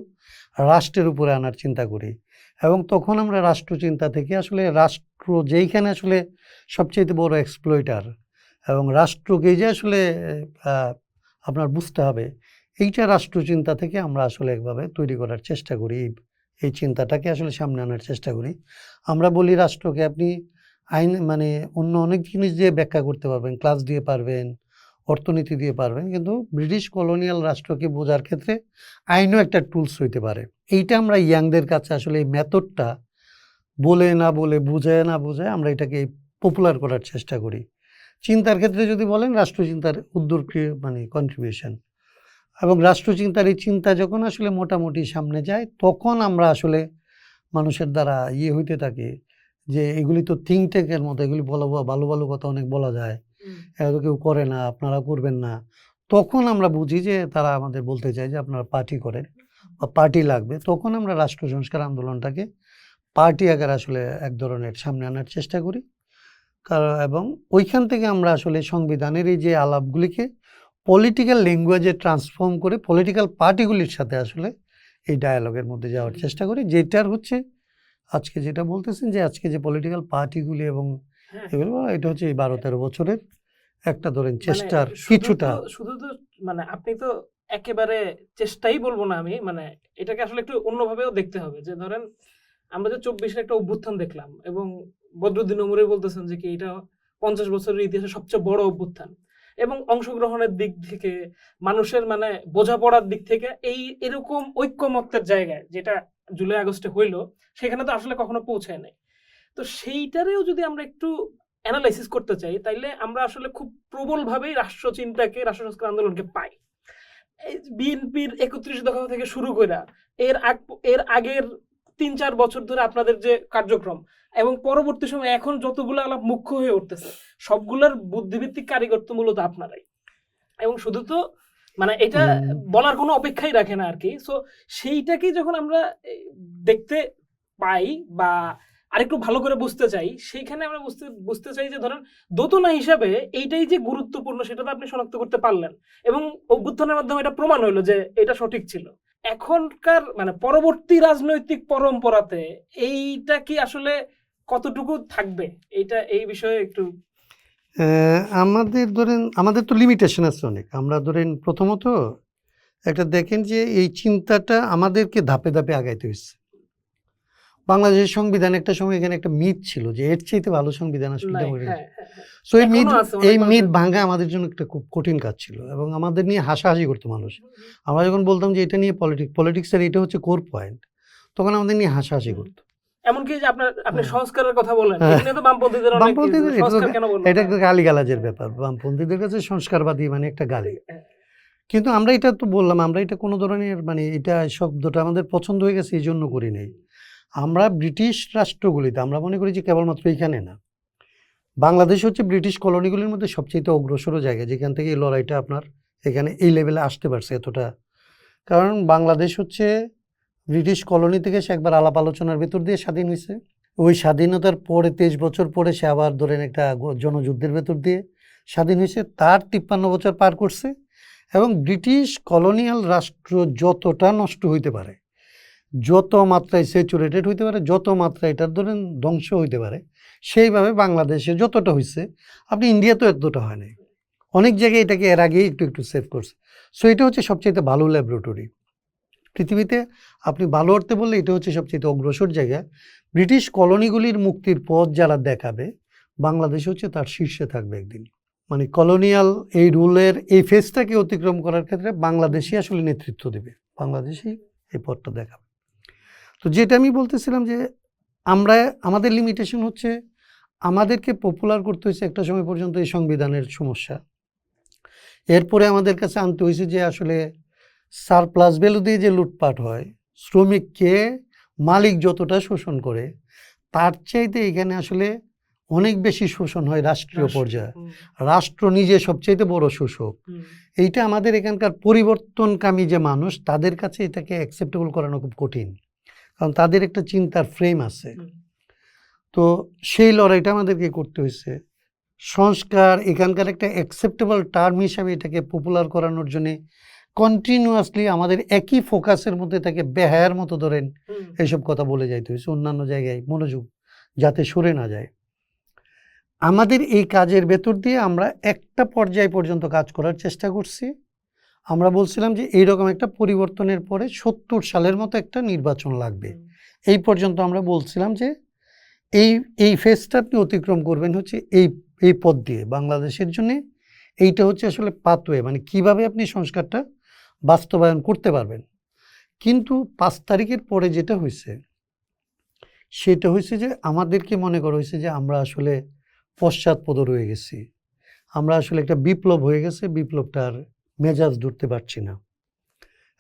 রাষ্ট্রের উপরে আনার চিন্তা করি। এবং তখন আমরা রাষ্ট্রচিন্তা থেকে আসলে রাষ্ট্র যেইখানে আসলে সবচেয়ে বড় এক্সপ্লয়টার এবং রাষ্ট্রকে যে আসলে আপনার বুঝতে হবে, এইটা রাষ্ট্রচিন্তা থেকে আমরা আসলে একভাবে তৈরি করার চেষ্টা করি, এই চিন্তাটাকে আসলে সামনে আনার চেষ্টা করি। আমরা বলি রাষ্ট্রকে আপনি আইন মানে অন্য অনেক জিনিস দিয়ে ব্যাখ্যা করতে পারবেন, ক্লাস দিয়ে পারবেন, অর্থনীতি দিয়ে পারবেন, কিন্তু ব্রিটিশ কলোনিয়াল রাষ্ট্রকে বোঝার ক্ষেত্রে আইনও একটা টুলস হইতে পারে। এইটা আমরা ইয়াংদের কাছে আসলে এই মেথডটা বলে না বলে, বুঝায় না বুঝায় আমরা এটাকে পপুলার করার চেষ্টা করি। চিন্তার ক্ষেত্রে যদি বলেন রাষ্ট্রচিন্তার উদ্যোগ মানে কন্ট্রিবিউশন, এবং রাষ্ট্রচিন্তার এই চিন্তা যখন আসলে মোটামুটি সামনে যায় তখন আমরা আসলে মানুষের দ্বারা হইতে থাকি যে এগুলি তো থিঙ্ক ট্যাঙ্কের মতো, এগুলি ভালো ভালো কথা অনেক বলা যায়, এত কেউ করে না, আপনারা করবেন না। তখন আমরা বুঝি যে তারা আমাদের বলতে চায় যে আপনারা পার্টি করেন বা পার্টি লাগবে। তখন আমরা রাষ্ট্র সংস্কার আন্দোলনটাকে পার্টি আকারে আসলে এক ধরনের সামনে আনার চেষ্টা করি। এবং ওইখান থেকে আমরা আসলে সংবিধানের এই যে আলাপগুলিকে পলিটিক্যাল ল্যাঙ্গুয়েজে ট্রান্সফর্ম করে পলিটিক্যাল পার্টিগুলির সাথে আসলে এই ডায়ালগের মধ্যে যাওয়ার চেষ্টা করি, যেটার হচ্ছে আজকে যেটা বলতেছেন যে আজকে যে পলিটিক্যাল পার্টিগুলি এবং এগুলো, এটা হচ্ছে এই 12-13 বছরের একটা ধরেন চেষ্টার কিছুটা। শুধু তো মানে আপনি তো একেবারে চেষ্টাই বলবো না আমি, মানে এটাকে আসলে একটু অন্যভাবেও দেখতে হবে। যে ধরেন আমরা যে 24-এর একটা অভ্যুত্থান দেখলাম এবং বদরুদ্দিন উমরে বলতেছেন যে কি এটা 50 বছরের ইতিহাসে সবচেয়ে বড় অভ্যুত্থান, এবং অংশগ্রহণের দিক থেকে মানুষের মানে বোঝাপড়ার দিক থেকে এরকম ঐক্যমত্যের জায়গায় যেটা জুলাই আগস্টে হইলো সেখানে তো আসলে কখনো পৌঁছায় নাই। তো সেইটারেও যদি আমরা একটু অ্যানালাইসিস করতে চাই তাইলে আমরা আসলে খুব প্রবলভাবেই রাষ্ট্রচিন্তাকে, রাষ্ট্র সংস্কার আন্দোলনকে পাই। বিএনপির 31 দফা থেকে শুরু করে এর আগের 3-4 বছর ধরে আপনাদের যে কার্যক্রম এবং পরবর্তী সময় এখন যতগুলো আলাপ মুখ্য হয়ে উঠতেছে সবগুলোর বুদ্ধিভিত্তিক কারিগর তো মূলত আপনারাই। এবং শুধু তো মানে এটা বলার কোনো অপেক্ষাই রাখে না আর কি। সো সেইটাকেই যখন আমরা দেখতে পাই বা আরেকটু ভালো করে বুঝতে চাই, সেইখানে আমরা বুঝতে চাই যে ধরেন দোতনা হিসাবে এইটাই যে গুরুত্বপূর্ণ সেটা তো আপনি শনাক্ত করতে পারলেন এবং অভ্যুত্থানের মাধ্যমে এটা প্রমাণ হইলো যে এটা সঠিক ছিল। এখনকার মানে পরবর্তী রাজনৈতিক পরম্পরাতে এইটা কি আসলে কতটুকু থাকবে, এইটা এই বিষয়ে একটু আমাদের ধরেন আমাদের তো লিমিটেশন আছে অনেক। আমরা ধরেন প্রথমত একটা দেখেন যে এই চিন্তাটা আমাদেরকে ধাপে ধাপে আগাইতে হয়েছে। বাংলাদেশের সংবিধান একটা সময় এখানে একটা মিথ ছিল যে এর চাইতে ভালো সংবিধান আসলে সো এই মিথ ভাঙা আমাদের জন্য একটা খুব কঠিন কাজ ছিল এবং আমাদের নিয়ে হাসাহাসি করতো মানুষ। আমরা যখন বলতাম যে এটা নিয়ে পলিটিক্সের এটা হচ্ছে কোর পয়েন্ট, তখন আমাদের নিয়ে হাসাহাসি করতো। এমনকি যে আপনি সংস্কারের কথা বলেন, এখানে তো বামপন্থীদের এটা একটা গালিগালাজের ব্যাপার। বামপন্থীদের কাছে সংস্কারবাদী মানে একটা গালি। কিন্তু আমরা এটা তো বললাম, আমরা এটা কোনো ধরনের মানে এটা শব্দটা আমাদের পছন্দ হয়ে গেছে এই জন্য করি নাই। আমরা ব্রিটিশ রাষ্ট্রগুলিতে আমরা মনে করি যে কেবলমাত্র এইখানে না, বাংলাদেশ হচ্ছে ব্রিটিশ কলোনিগুলির মধ্যে সবচেয়ে অগ্রসর জায়গা যেখান থেকে এই লড়াইটা আপনার এখানে এই লেভেলে আসতে পারছে এতটা। কারণ বাংলাদেশ হচ্ছে ব্রিটিশ কলোনি থেকে সে একবার আলাপ আলোচনার ভেতর দিয়ে স্বাধীন হয়েছে। ওই স্বাধীনতার পরে 23 বছর পরে সে আবার ধরেন একটা জনযুদ্ধের ভেতর দিয়ে স্বাধীন হয়েছে। তার 53 বছর পার করছে এবং ব্রিটিশ কলোনিয়াল রাষ্ট্র যতটা নষ্ট হইতে পারে, যত মাত্রায় স্যাচুরেটেড হইতে পারে, যত মাত্রায় এটার ধরেন ধ্বংস হইতে পারে, সেইভাবে বাংলাদেশে যতটা হয়েছে, আপনি ইন্ডিয়াতেও এতটা হয় নাই। অনেক জায়গায় এটাকে এর আগেই একটু একটু সেভ করছে। সো এটা হচ্ছে সবচেয়ে ভালো ল্যাবরেটরি পৃথিবীতে। আপনি ভালো অর্থে বললে এটা হচ্ছে সবচেয়ে অগ্রসর জায়গা। ব্রিটিশ কলোনিগুলির মুক্তির পথ যারা দেখাবে, বাংলাদেশ হচ্ছে তার শীর্ষে থাকবে একদিন। মানে কলোনিয়াল এই রুলের এই ফেজটাকে অতিক্রম করার ক্ষেত্রে বাংলাদেশই আসলে নেতৃত্ব দেবে, বাংলাদেশই এই পথটা দেখাবে। তো যেটা আমি বলতেছিলাম যে আমাদের লিমিটেশন হচ্ছে আমাদেরকে পপুলার করতে হয়েছে একটা সময় পর্যন্ত এই সংবিধানের সমস্যা। এরপরে আমাদের কাছে আনতে হয়েছে যে আসলে সারপ্লাস ভ্যালু দিয়ে যে লুটপাট হয়, শ্রমিককে মালিক যতটা শোষণ করে তার চাইতে এখানে আসলে অনেক বেশি শোষণ হয় রাষ্ট্রীয় পর্যায়ে। রাষ্ট্র নিজে সবচাইতে বড় শোষক। এইটা আমাদের এখানকার পরিবর্তনকামী যে মানুষ তাদের কাছে এটাকে অ্যাকসেপ্টেবল করানো খুব কঠিন, কারণ তাদের একটা চিন্তার ফ্রেম আছে। তো সেই লড়াইটা আমাদেরকে করতে হয়েছে। সংস্কার এখানকার একটা অ্যাকসেপ্টেবল টার্ম হিসাবে এটাকে পপুলার করানোর জন্যে কন্টিনিউয়াসলি আমাদের একই ফোকাসের মধ্যে তাকে বেহায়ার মতো ধরেন এইসব কথা বলে যাইতে হয়েছে, অন্যান্য জায়গায় মনোযোগ যাতে সরে না যায়। আমাদের এই কাজের ভেতর দিয়ে আমরা একটা পর্যায় পর্যন্ত কাজ করার চেষ্টা করছি। আমরা বলছিলাম যে এইরকম একটা পরিবর্তনের পরে 70 সালের মতো একটা নির্বাচন লাগবে। এই পর্যন্ত আমরা বলছিলাম যে এই ফেজটা আপনি অতিক্রম করবেন হচ্ছে এই পথ দিয়ে বাংলাদেশের জন্য। এইটা হচ্ছে আসলে পাথওয়ে, মানে কিভাবে আপনি সংস্কারটা বাস্তবায়ন করতে পারবেন। কিন্তু 5 তারিখের পরে যেটা হয়েছে সেটা হয়েছে যে আমাদেরকে মনে করা হয়েছে যে আমরা আসলে পশ্চাৎপদ রয়ে গেছি, আমরা আসলে একটা বিপ্লব হয়ে গেছে, বিপ্লবটার মেজাজ ধরতে পারছি না,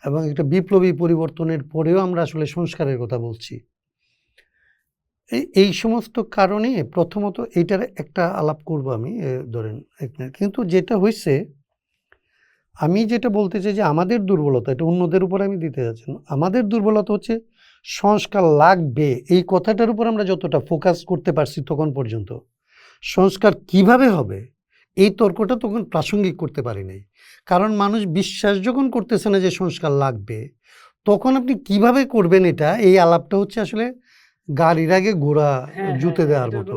এবং একটা বিপ্লবী পরিবর্তনের পরেও আমরা আসলে সংস্কারের কথা বলছি। এই সমস্ত কারণে প্রথমত এইটার একটা আলাপ করব আমি, ধরেন এক মিনিট। কিন্তু যেটা হয়েছে, আমি যেটা বলতে চাই যে আমাদের দুর্বলতা, এটা অন্যদের উপর আমি দিতে যাচ্ছি না, আমাদের দুর্বলতা হচ্ছে সংস্কার লাগবে এই কথাটার উপর আমরা যতটা ফোকাস করতে পারছি তখন পর্যন্ত, সংস্কার কিভাবে হবে এই তর্কটা তখন প্রাসঙ্গিক করতে পারি নাই। কারণ মানুষ বিশ্বাস যখন করতেছে না যে সংস্কার লাগবে, তখন আপনি কিভাবে করবেন এটা, এই আলাপটা হচ্ছে আসলে গাড়ির আগে ঘোড়া জুতে দেওয়ার মতো।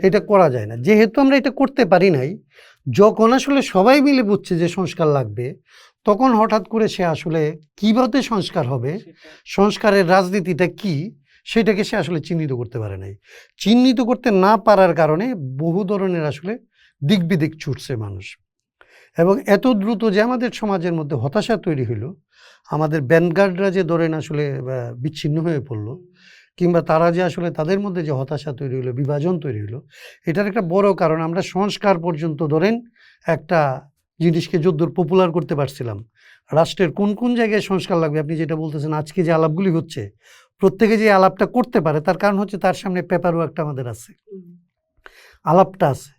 এটা করা যায় না। যেহেতু আমরা এটা করতে পারি নাই, যখন আসলে সবাই মিলে বুঝছে যে সংস্কার লাগবে, তখন হঠাৎ করে সে আসলে কিভাবে সংস্কার হবে, সংস্কারের রাজনীতিটা কি, সেটাকে সে আসলে চিহ্নিত করতে পারে নাই। চিহ্নিত করতে না পারার কারণে বহু ধরনের আসলে দিক বিদিক ছুটছে মানুষ, এবং এত দ্রুত যে আমাদের সমাজের মধ্যে হতাশা তৈরি হইলো, আমাদের ব্যানগার্ডরা যে ধরেন আসলে বিচ্ছিন্ন হয়ে পড়লো, কিংবা তারা যে আসলে তাদের মধ্যে যে হতাশা তৈরি হলো, বিভাজন তৈরি হলো, এটার একটা বড় কারণ আমরা সংস্কার পর্যন্ত ধরেন একটা জিনিসকে যদ্দূর পপুলার করতে পারছিলাম। রাষ্ট্রের কোন কোন জায়গায় সংস্কার লাগবে, আপনি যেটা বলতেছেন আজকে যে আলাপগুলি হচ্ছে, প্রত্যেকে যে আলাপটা করতে পারে তার কারণ হচ্ছে তার সামনে পেপারও একটা আমাদের আছে, আলাপটা আছে।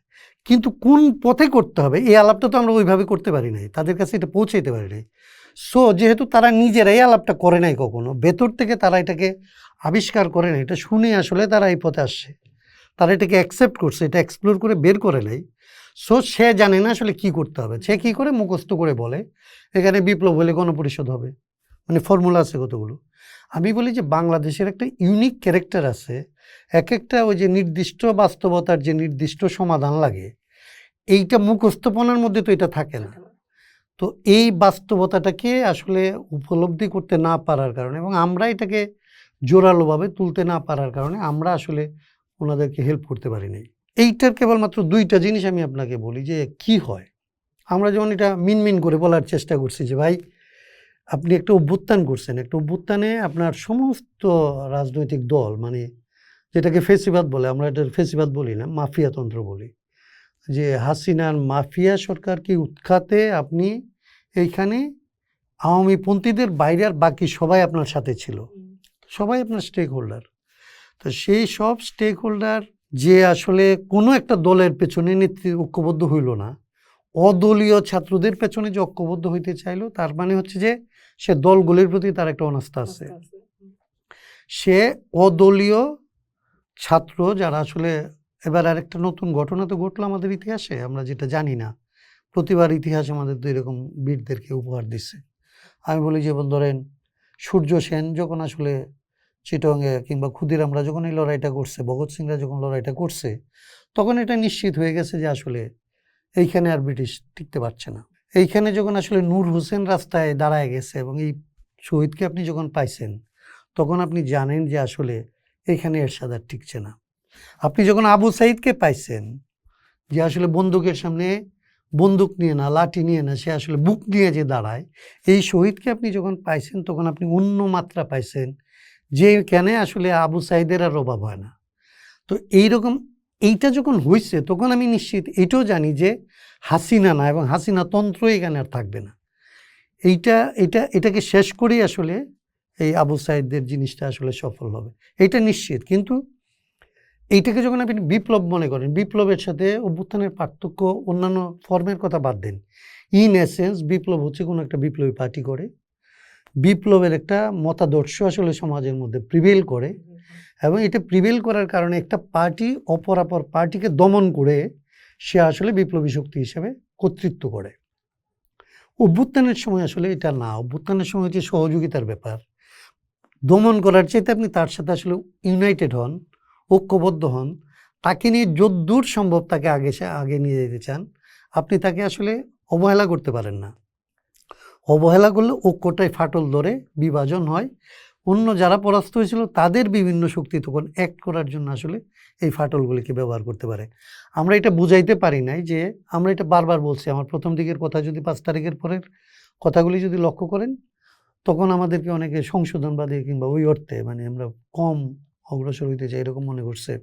কিন্তু কোন পথে করতে হবে এই আলাপটা তো আমরা ওইভাবে করতে পারি নাই, তাদের কাছে এটা পৌঁছাইতে পারি নাই। সো যেহেতু তারা নিজেরাই আলাপটা করে নাই, কখনো ভেতর থেকে তারা এটাকে আবিষ্কার করে নাই, এটা শুনে আসলে তারা এই পথে আসছে, তারা এটাকে অ্যাকসেপ্ট করছে, এটা এক্সপ্লোর করে বের করে নাই। সো সে জানে না আসলে কি করতে হবে, সে কী করে মুখস্থ করে বলে এখানে বিপ্লব হলে গণপরিষদ হবে, মানে ফর্মুলা আছে কতগুলো। আমি বলি যে বাংলাদেশের একটা ইউনিক ক্যারেক্টার আছে, এক একটা ওই যে নির্দিষ্ট বাস্তবতার যে নির্দিষ্ট সমাধান লাগে, এইটা মুখস্থপনার মধ্যে তো এটা থাকে না। তো এই বাস্তবতাটাকে আসলে উপলব্ধি করতে না পারার কারণে, এবং আমরা এটাকে জোরালোভাবে তুলতে না পারার কারণে আমরা আসলে ওনাদেরকে হেল্প করতে পারি নাই। এইটার কেবলমাত্র 2টা জিনিস আমি আপনাকে বলি যে কি হয়। আমরা যেমন এটা মিনমিন করে বলার চেষ্টা করছি যে ভাই আপনি একটা অভ্যুত্থান করছেন, একটা অভ্যুত্থানে আপনার সমস্ত রাজনৈতিক দল, মানে যেটাকে ফেসিবাদ বলে, আমরা এটার ফেসিবাদ বলি না, মাফিয়াতন্ত্র বলি, যে হাসিনার মাফিয়া সরকারকে উৎখাতে আপনি এইখানে আওয়ামীপন্থীদের বাইরে আর বাকি সবাই আপনার সাথে ছিল, সবাই আপনার স্টেক হোল্ডার। তো সেই সব স্টেক হোল্ডার যে আসলে কোনো একটা দলের পেছনে ঐক্যবদ্ধ হইল না, অদলীয় ছাত্রদের পেছনে যে ঐক্যবদ্ধ হইতে চাইলো, তার মানে হচ্ছে যে সে দলগুলির প্রতি তার একটা অনাস্থা আছে। সে অদলীয় ছাত্র যারা আসলে, এবার আরেকটা নতুন ঘটনা তো ঘটলো আমাদের ইতিহাসে, আমরা যেটা জানি না, প্রতিবার ইতিহাস আমাদের তো এরকম বীরদেরকে উপহার দিচ্ছে। আমি বলি যেমন ধরেন সূর্য সেন যখন আসলে চিটংয়ে কিংবা ক্ষুদিরামরা যখন এই লড়াইটা করছে, ভগৎ সিংরা যখন লড়াইটা করছে, তখন এটা নিশ্চিত হয়ে গেছে যে আসলে এইখানে আর ব্রিটিশ টিকতে পারছে না। এইখানে যখন আসলে নূর হোসেন রাস্তায় দাঁড়ায় গেছে এবং এই শহীদকে আপনি যখন পাইছেন, তখন আপনি জানেন যে আসলে এইখানে এরশাদ আর টিকছে না। আপনি যখন আবু সাইদকে পাইছেন, যে আসলে বন্দুকের সামনে বন্দুক নিয়ে না, লাঠি নিয়ে না, সে আসলে বুক নিয়ে যে দাঁড়ায়, এই শহীদকে আপনি যখন পাইছেন, তখন আপনি অন্য মাত্রা পাইছেন, যে এখানে আসলে আবু সাইদের আর অভাব হয় না। তো এইরকম এইটা যখন হয়েছে তখন আমি নিশ্চিত এটাও জানি যে হাসিনা না এবং হাসিনা তন্ত্র এখানে আর থাকবে না। এটাকে শেষ করেই আসলে এই আবু সাইদদের জিনিসটা আসলে সফল হবে, এটা নিশ্চিত। কিন্তু এইটাকে যখন আপনি বিপ্লব মনে করেন, বিপ্লবের সাথে অভ্যুত্থানের পার্থক্য, অন্যান্য ফর্মের কথা বাদ দেন, ইন এসেন্স বিপ্লব হচ্ছে কোনো একটা বিপ্লবী পার্টি করে, বিপ্লবের একটা মতাদর্শ আসলে সমাজের মধ্যে প্রিভেল করে, এবং এটা প্রিভেল করার কারণে একটা পার্টি অপরাপর পার্টিকে দমন করে সে আসলে বিপ্লবী শক্তি হিসেবে কর্তৃত্ব করে। অভ্যুত্থানের সময় আসলে এটা না, অভ্যুত্থানের সময় হচ্ছে সহযোগিতার ব্যাপার। দমন করার চাইতে আপনি তার সাথে আসলে ইউনাইটেড হন, ঐক্যবদ্ধ হন, তাকে নিয়ে যদ্দূর সম্ভব তাকে আগে নিয়ে যেতে চান, আপনি তাকে আসলে অবহেলা করতে পারেন না। অবহেলা করলে ঐক্যটাই ফাটল ধরে, বিভাজন হয়, অন্য যারা পরাস্ত হয়েছিল তাদের বিভিন্ন শক্তি তখন অ্যাক্ট করার জন্য আসলে এই ফাটলগুলিকে ব্যবহার করতে পারে। আমরা এটা বুঝাইতে পারি নাই যে, আমরা এটা বারবার বলছি, আমার প্রথম দিকের কথা যদি 5 তারিখের পরের কথাগুলি যদি লক্ষ্য করেন, তখন আমাদেরকে অনেকে সংশোধনবাদী কিংবা ওই অর্থে মানে আমরা কম অগ্রসর হইতে চাই এরকম মনে করছে।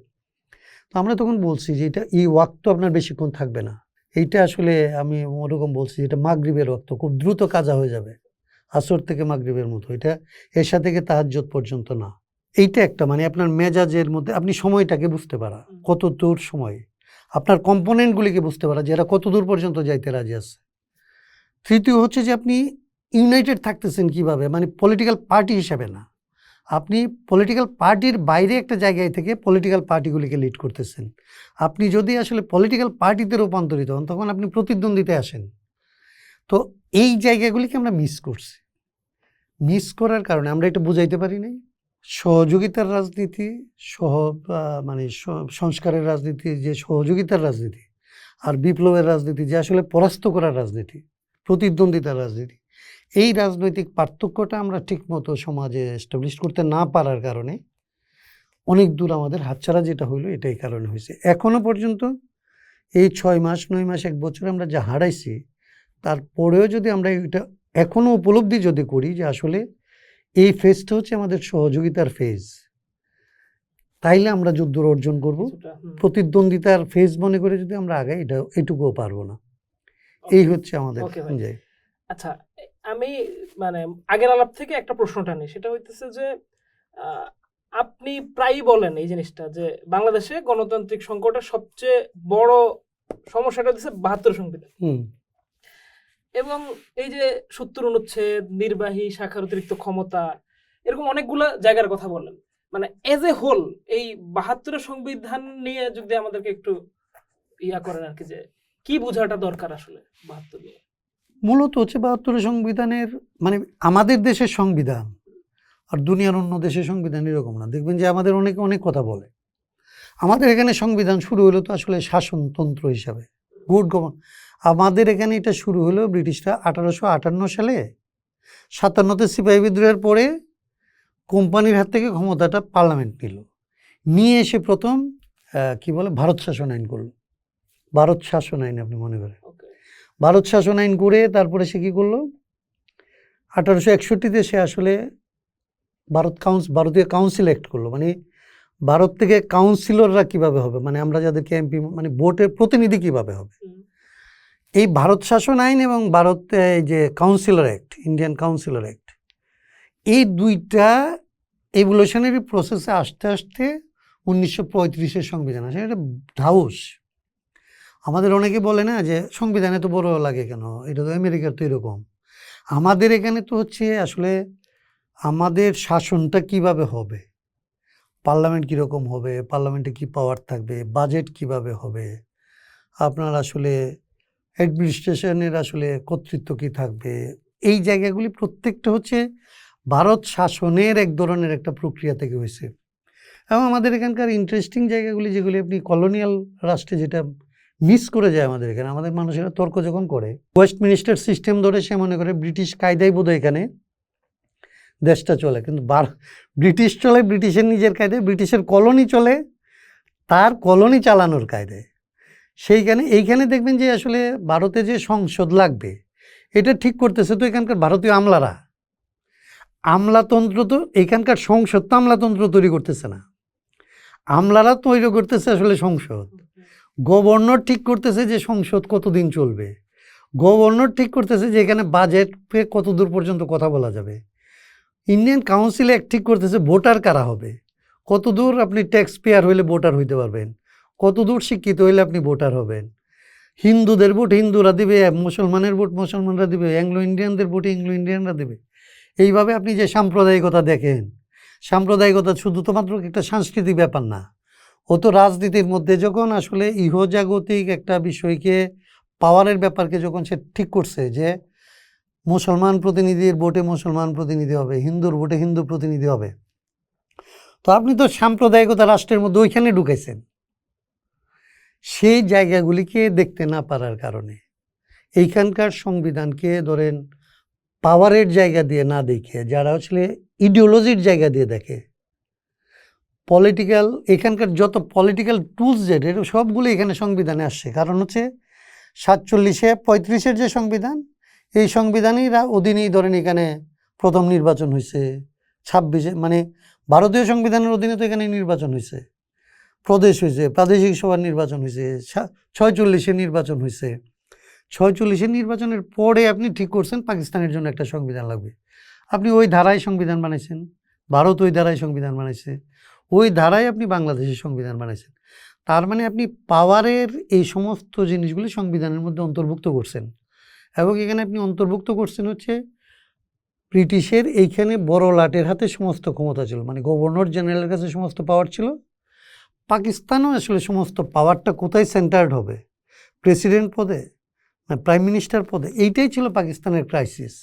তো আমরা তখন বলছি যে এটা এই ওয়াক্ত আপনার বেশিক্ষণ থাকবে না, এইটা আসলে আমি ওরকম বলছি এটা মাগরিবের ওয়াক্ত, খুব দ্রুত কাজা হয়ে যাবে, আসর থেকে মাগরিবের মতো, এটা এশা থেকে তাহাজ্জুদ পর্যন্ত না। এইটা একটা মানে আপনার মেজাজের মধ্যে আপনি সময়টাকে বুঝতে পারা, কত দূর সময়, আপনার কম্পোনেন্টগুলিকে বুঝতে পারা যে এরা কত দূর পর্যন্ত যাইতে রাজি আছে। তৃতীয় হচ্ছে যে আপনি ইউনাইটেড থাকতেছেন কিভাবে, মানে পলিটিক্যাল পার্টি হিসাবে না, আপনি পলিটিক্যাল পার্টির বাইরে একটা জায়গায় থেকে পলিটিক্যাল পার্টিগুলিকে লিড করতেছেন। আপনি যদি আসলে পলিটিক্যাল পার্টিতে রূপান্তরিত হন তখন আপনি প্রতিদ্বন্দ্বিতায় আসেন। তো এই জায়গাগুলিকে আমরা মিস করছি, মিস করার কারণে আমরা এটা বুঝাইতে পারি নাই। সহযোগিতার রাজনীতি মানে সংস্কারের রাজনীতি যে সহযোগিতার রাজনীতি, আর বিপ্লবের রাজনীতি যে আসলে পরাস্ত করার রাজনীতি, প্রতিদ্বন্দ্বিতার রাজনীতি, এই রাজনৈতিক পার্থক্যটা আমরা ঠিকমতো সমাজে এস্টাবলিশ করতে না পারার কারণে অনেক দূর আমাদের হাতছাড়া যেটা হইলো এটাই কারণে হয়েছে। এখনো পর্যন্ত এই 6 মাস 9 মাস 1 বছর আমরা যা হারাইছি, তারপরেও যদি আমরা এটা এখনো উপলব্ধি যদি করি যে আসলে এই ফেজটা হচ্ছে আমাদের সহযোগিতার ফেজ, তাইলে আমরা যুদ্ধ অর্জন করব। প্রতিদ্বন্দ্বিতার ফেজ মনে করে যদি আমরা আগাই, এটা এটুকুও পারবো না। এই হচ্ছে আমাদের। আচ্ছা, আমি মানে আগের আলাপ থেকে একটা প্রশ্নটা নেই, সেটা হইতেছে যে আপনি প্রায়ই বলেন এই জিনিসটা যে বাংলাদেশে গণতান্ত্রিক সংকটের সবচেয়ে বড় সমস্যাটা হচ্ছে 72 সংবিধান, এবং এই যে 70 অনুচ্ছেদ, নির্বাহী শাখার অতিরিক্ত ক্ষমতা, এরকম অনেকগুলো জায়গার কথা বললেন। মানে এজ এ হোল এই 72 সংবিধান নিয়ে যদি আমাদেরকে একটু ইয়া করেন আর কি, যে কি বোঝাটা দরকার আসলে 72 নিয়ে। মূলত হচ্ছে 72 সংবিধানের মানে আমাদের দেশের সংবিধান আর দুনিয়ার অন্য দেশের সংবিধান এরকম না। দেখবেন যে আমাদের অনেকে অনেক কথা বলে, আমাদের এখানে সংবিধান শুরু হলো তো আসলে শাসনতন্ত্র হিসাবে, গুড গভর্ন। আমাদের এখানে এটা শুরু হলো ব্রিটিশরা 1858 সালে, 57তে সিপাহী বিদ্রোহের পরে কোম্পানির হাত থেকে ক্ষমতাটা পার্লামেন্ট নিয়ে এসে প্রথম কি বলে ভারত শাসন আইন করলো। ভারত শাসন আইন আপনি মনে করেন, ভারত শাসন আইন করে তারপরে সে কী করলো, 1861তে সে আসলে ভারতীয় কাউন্সিল অ্যাক্ট করলো। মানে ভারত থেকে কাউন্সিলররা কিভাবে হবে, মানে আমরা যাদেরকে এমপি মানে ভোটের প্রতিনিধি কিভাবে হবে, এই ভারত শাসন আইন এবং এই যে councillor act, Indian councillor act, এই দুইটা এভলিউশনারি প্রসেসে আস্তে আস্তে 1935-এর সংবিধান আসে। এটা ঢাউস। আমাদের অনেকে বলে না যে সংবিধানে তো বড় লাগে কেন, এটা তো আমেরিকার তো এরকম। আমাদের এখানে তো হচ্ছে আসলে আমাদের শাসনটা কিভাবে হবে, পার্লামেন্ট কীরকম হবে, পার্লামেন্টে কী পাওয়ার থাকবে, বাজেট কিভাবে হবে, আপনার আসলে অ্যাডমিনিস্ট্রেশনের আসলে কর্তৃত্ব কী থাকবে, এই জায়গাগুলি প্রত্যেকটা হচ্ছে ভারত শাসনের এক ধরনের একটা প্রক্রিয়া থেকে হয়েছে। এবং আমাদের এখানকার ইন্টারেস্টিং জায়গাগুলি যেগুলি আপনি কলোনিয়াল রাষ্ট্রে যেটা মিস করে যায় আমাদের এখানে, আমাদের মানুষেরা তর্ক যখন করে ওয়েস্টমিনিস্টার সিস্টেম ধরে সে মনে করে ব্রিটিশ কায়দাই বোধহয় এখানে দেশটা চলে, কিন্তু ব্রিটিশ চলে ব্রিটিশের নিজের কায়দায়, ব্রিটিশের কলোনি চলে তার কলোনি চালানোর কায়দায়। এইখানে দেখবেন যে আসলে ভারতে যে সংসদ লাগবে এটা ঠিক করতেছে তো এখানকার ভারতীয় আমলারা। আমলাতন্ত্র তো এখানকার সংসদ তো আমলাতন্ত্র তৈরি করতেছে না, আমলারা তৈরি করতেছে আসলে সংসদ, গভর্নর ঠিক করতেছে যে সংসদ কতদিন চলবে, গভর্নর ঠিক করতেছে যে এখানে বাজেটে কত দূর পর্যন্ত কথা বলা যাবে, ইন্ডিয়ান কাউন্সিল এক ঠিক করতেছে ভোটার কারা হবে, কত দূর আপনি ট্যাক্স পেয়ার হইলে ভোটার হইতে পারবেন, কত দূর শিক্ষিত হইলে আপনি ভোটার হবেন, হিন্দুদের ভোট হিন্দুরা দিবে, মুসলমানের ভোট মুসলমানরা দিবে, অ্যাংলো ইন্ডিয়ানদের ভোট অ্যাংলো ইন্ডিয়ানরা দেবে। এইভাবে আপনি যে সাম্প্রদায়িকতা দেখেন, সাম্প্রদায়িকতা শুধু তো মাত্র একটা সাংস্কৃতিক ব্যাপার না, ও তো রাজনীতির মধ্যে যখন আসলে ইহজাগতিক একটা বিষয়কে, পাওয়ারের ব্যাপারকে যখন সে ঠিক করছে যে মুসলমান প্রতিনিধির ভোটে মুসলমান প্রতিনিধি হবে, হিন্দুর ভোটে হিন্দু প্রতিনিধি হবে, তো আপনি তো সাম্প্রদায়িকতা রাষ্ট্রের মধ্যে ওইখানে ঢুকাইছেন। সেই জায়গাগুলিকে দেখতে না পারার কারণে এইখানকার সংবিধানকে ধরেন পাওয়ারের জায়গা দিয়ে না দেখে, যারা আসলে ইডিওলজির জায়গা দিয়ে দেখে, পলিটিক্যাল এখানকার যত পলিটিক্যাল টুলস যেটা সবগুলো এখানে সংবিধানে আসছে। কারণ হচ্ছে 47-35 যে সংবিধান, এই সংবিধানের অধীনেই ধরেন এখানে প্রথম নির্বাচন হয়েছে, 26 মানে ভারতীয় সংবিধানের অধীনে তো এখানে নির্বাচন হয়েছে, প্রদেশ হয়েছে, প্রাদেশিক সভার নির্বাচন হয়েছে, 46 নির্বাচন হয়েছে। 46 নির্বাচনের পরে আপনি ঠিক করছেন পাকিস্তানের জন্য একটা সংবিধান লাগবে, আপনি ওই ধারায় সংবিধান বানাইছেন, ভারত ওই ধারায় সংবিধান বানাইছে, ওই ধারায় আপনি বাংলাদেশের সংবিধান বানাইছেন। তার মানে আপনি পাওয়ারের এই সমস্ত জিনিসগুলি সংবিধানের মধ্যে অন্তর্ভুক্ত করছেন, এবং এখানে আপনি অন্তর্ভুক্ত করছেন হচ্ছে ব্রিটিশের এইখানে বড় লাটের হাতে সমস্ত ক্ষমতা ছিল, মানে গভর্নর জেনারেলের কাছে সমস্ত পাওয়ার ছিল। পাকিস্তানও আসলে সমস্ত পাওয়ারটা কোথায় সেন্টার্ড হবে, প্রেসিডেন্ট পদে না প্রাইম মিনিস্টার পদে, এইটাই ছিল পাকিস্তানের ক্রাইসিস।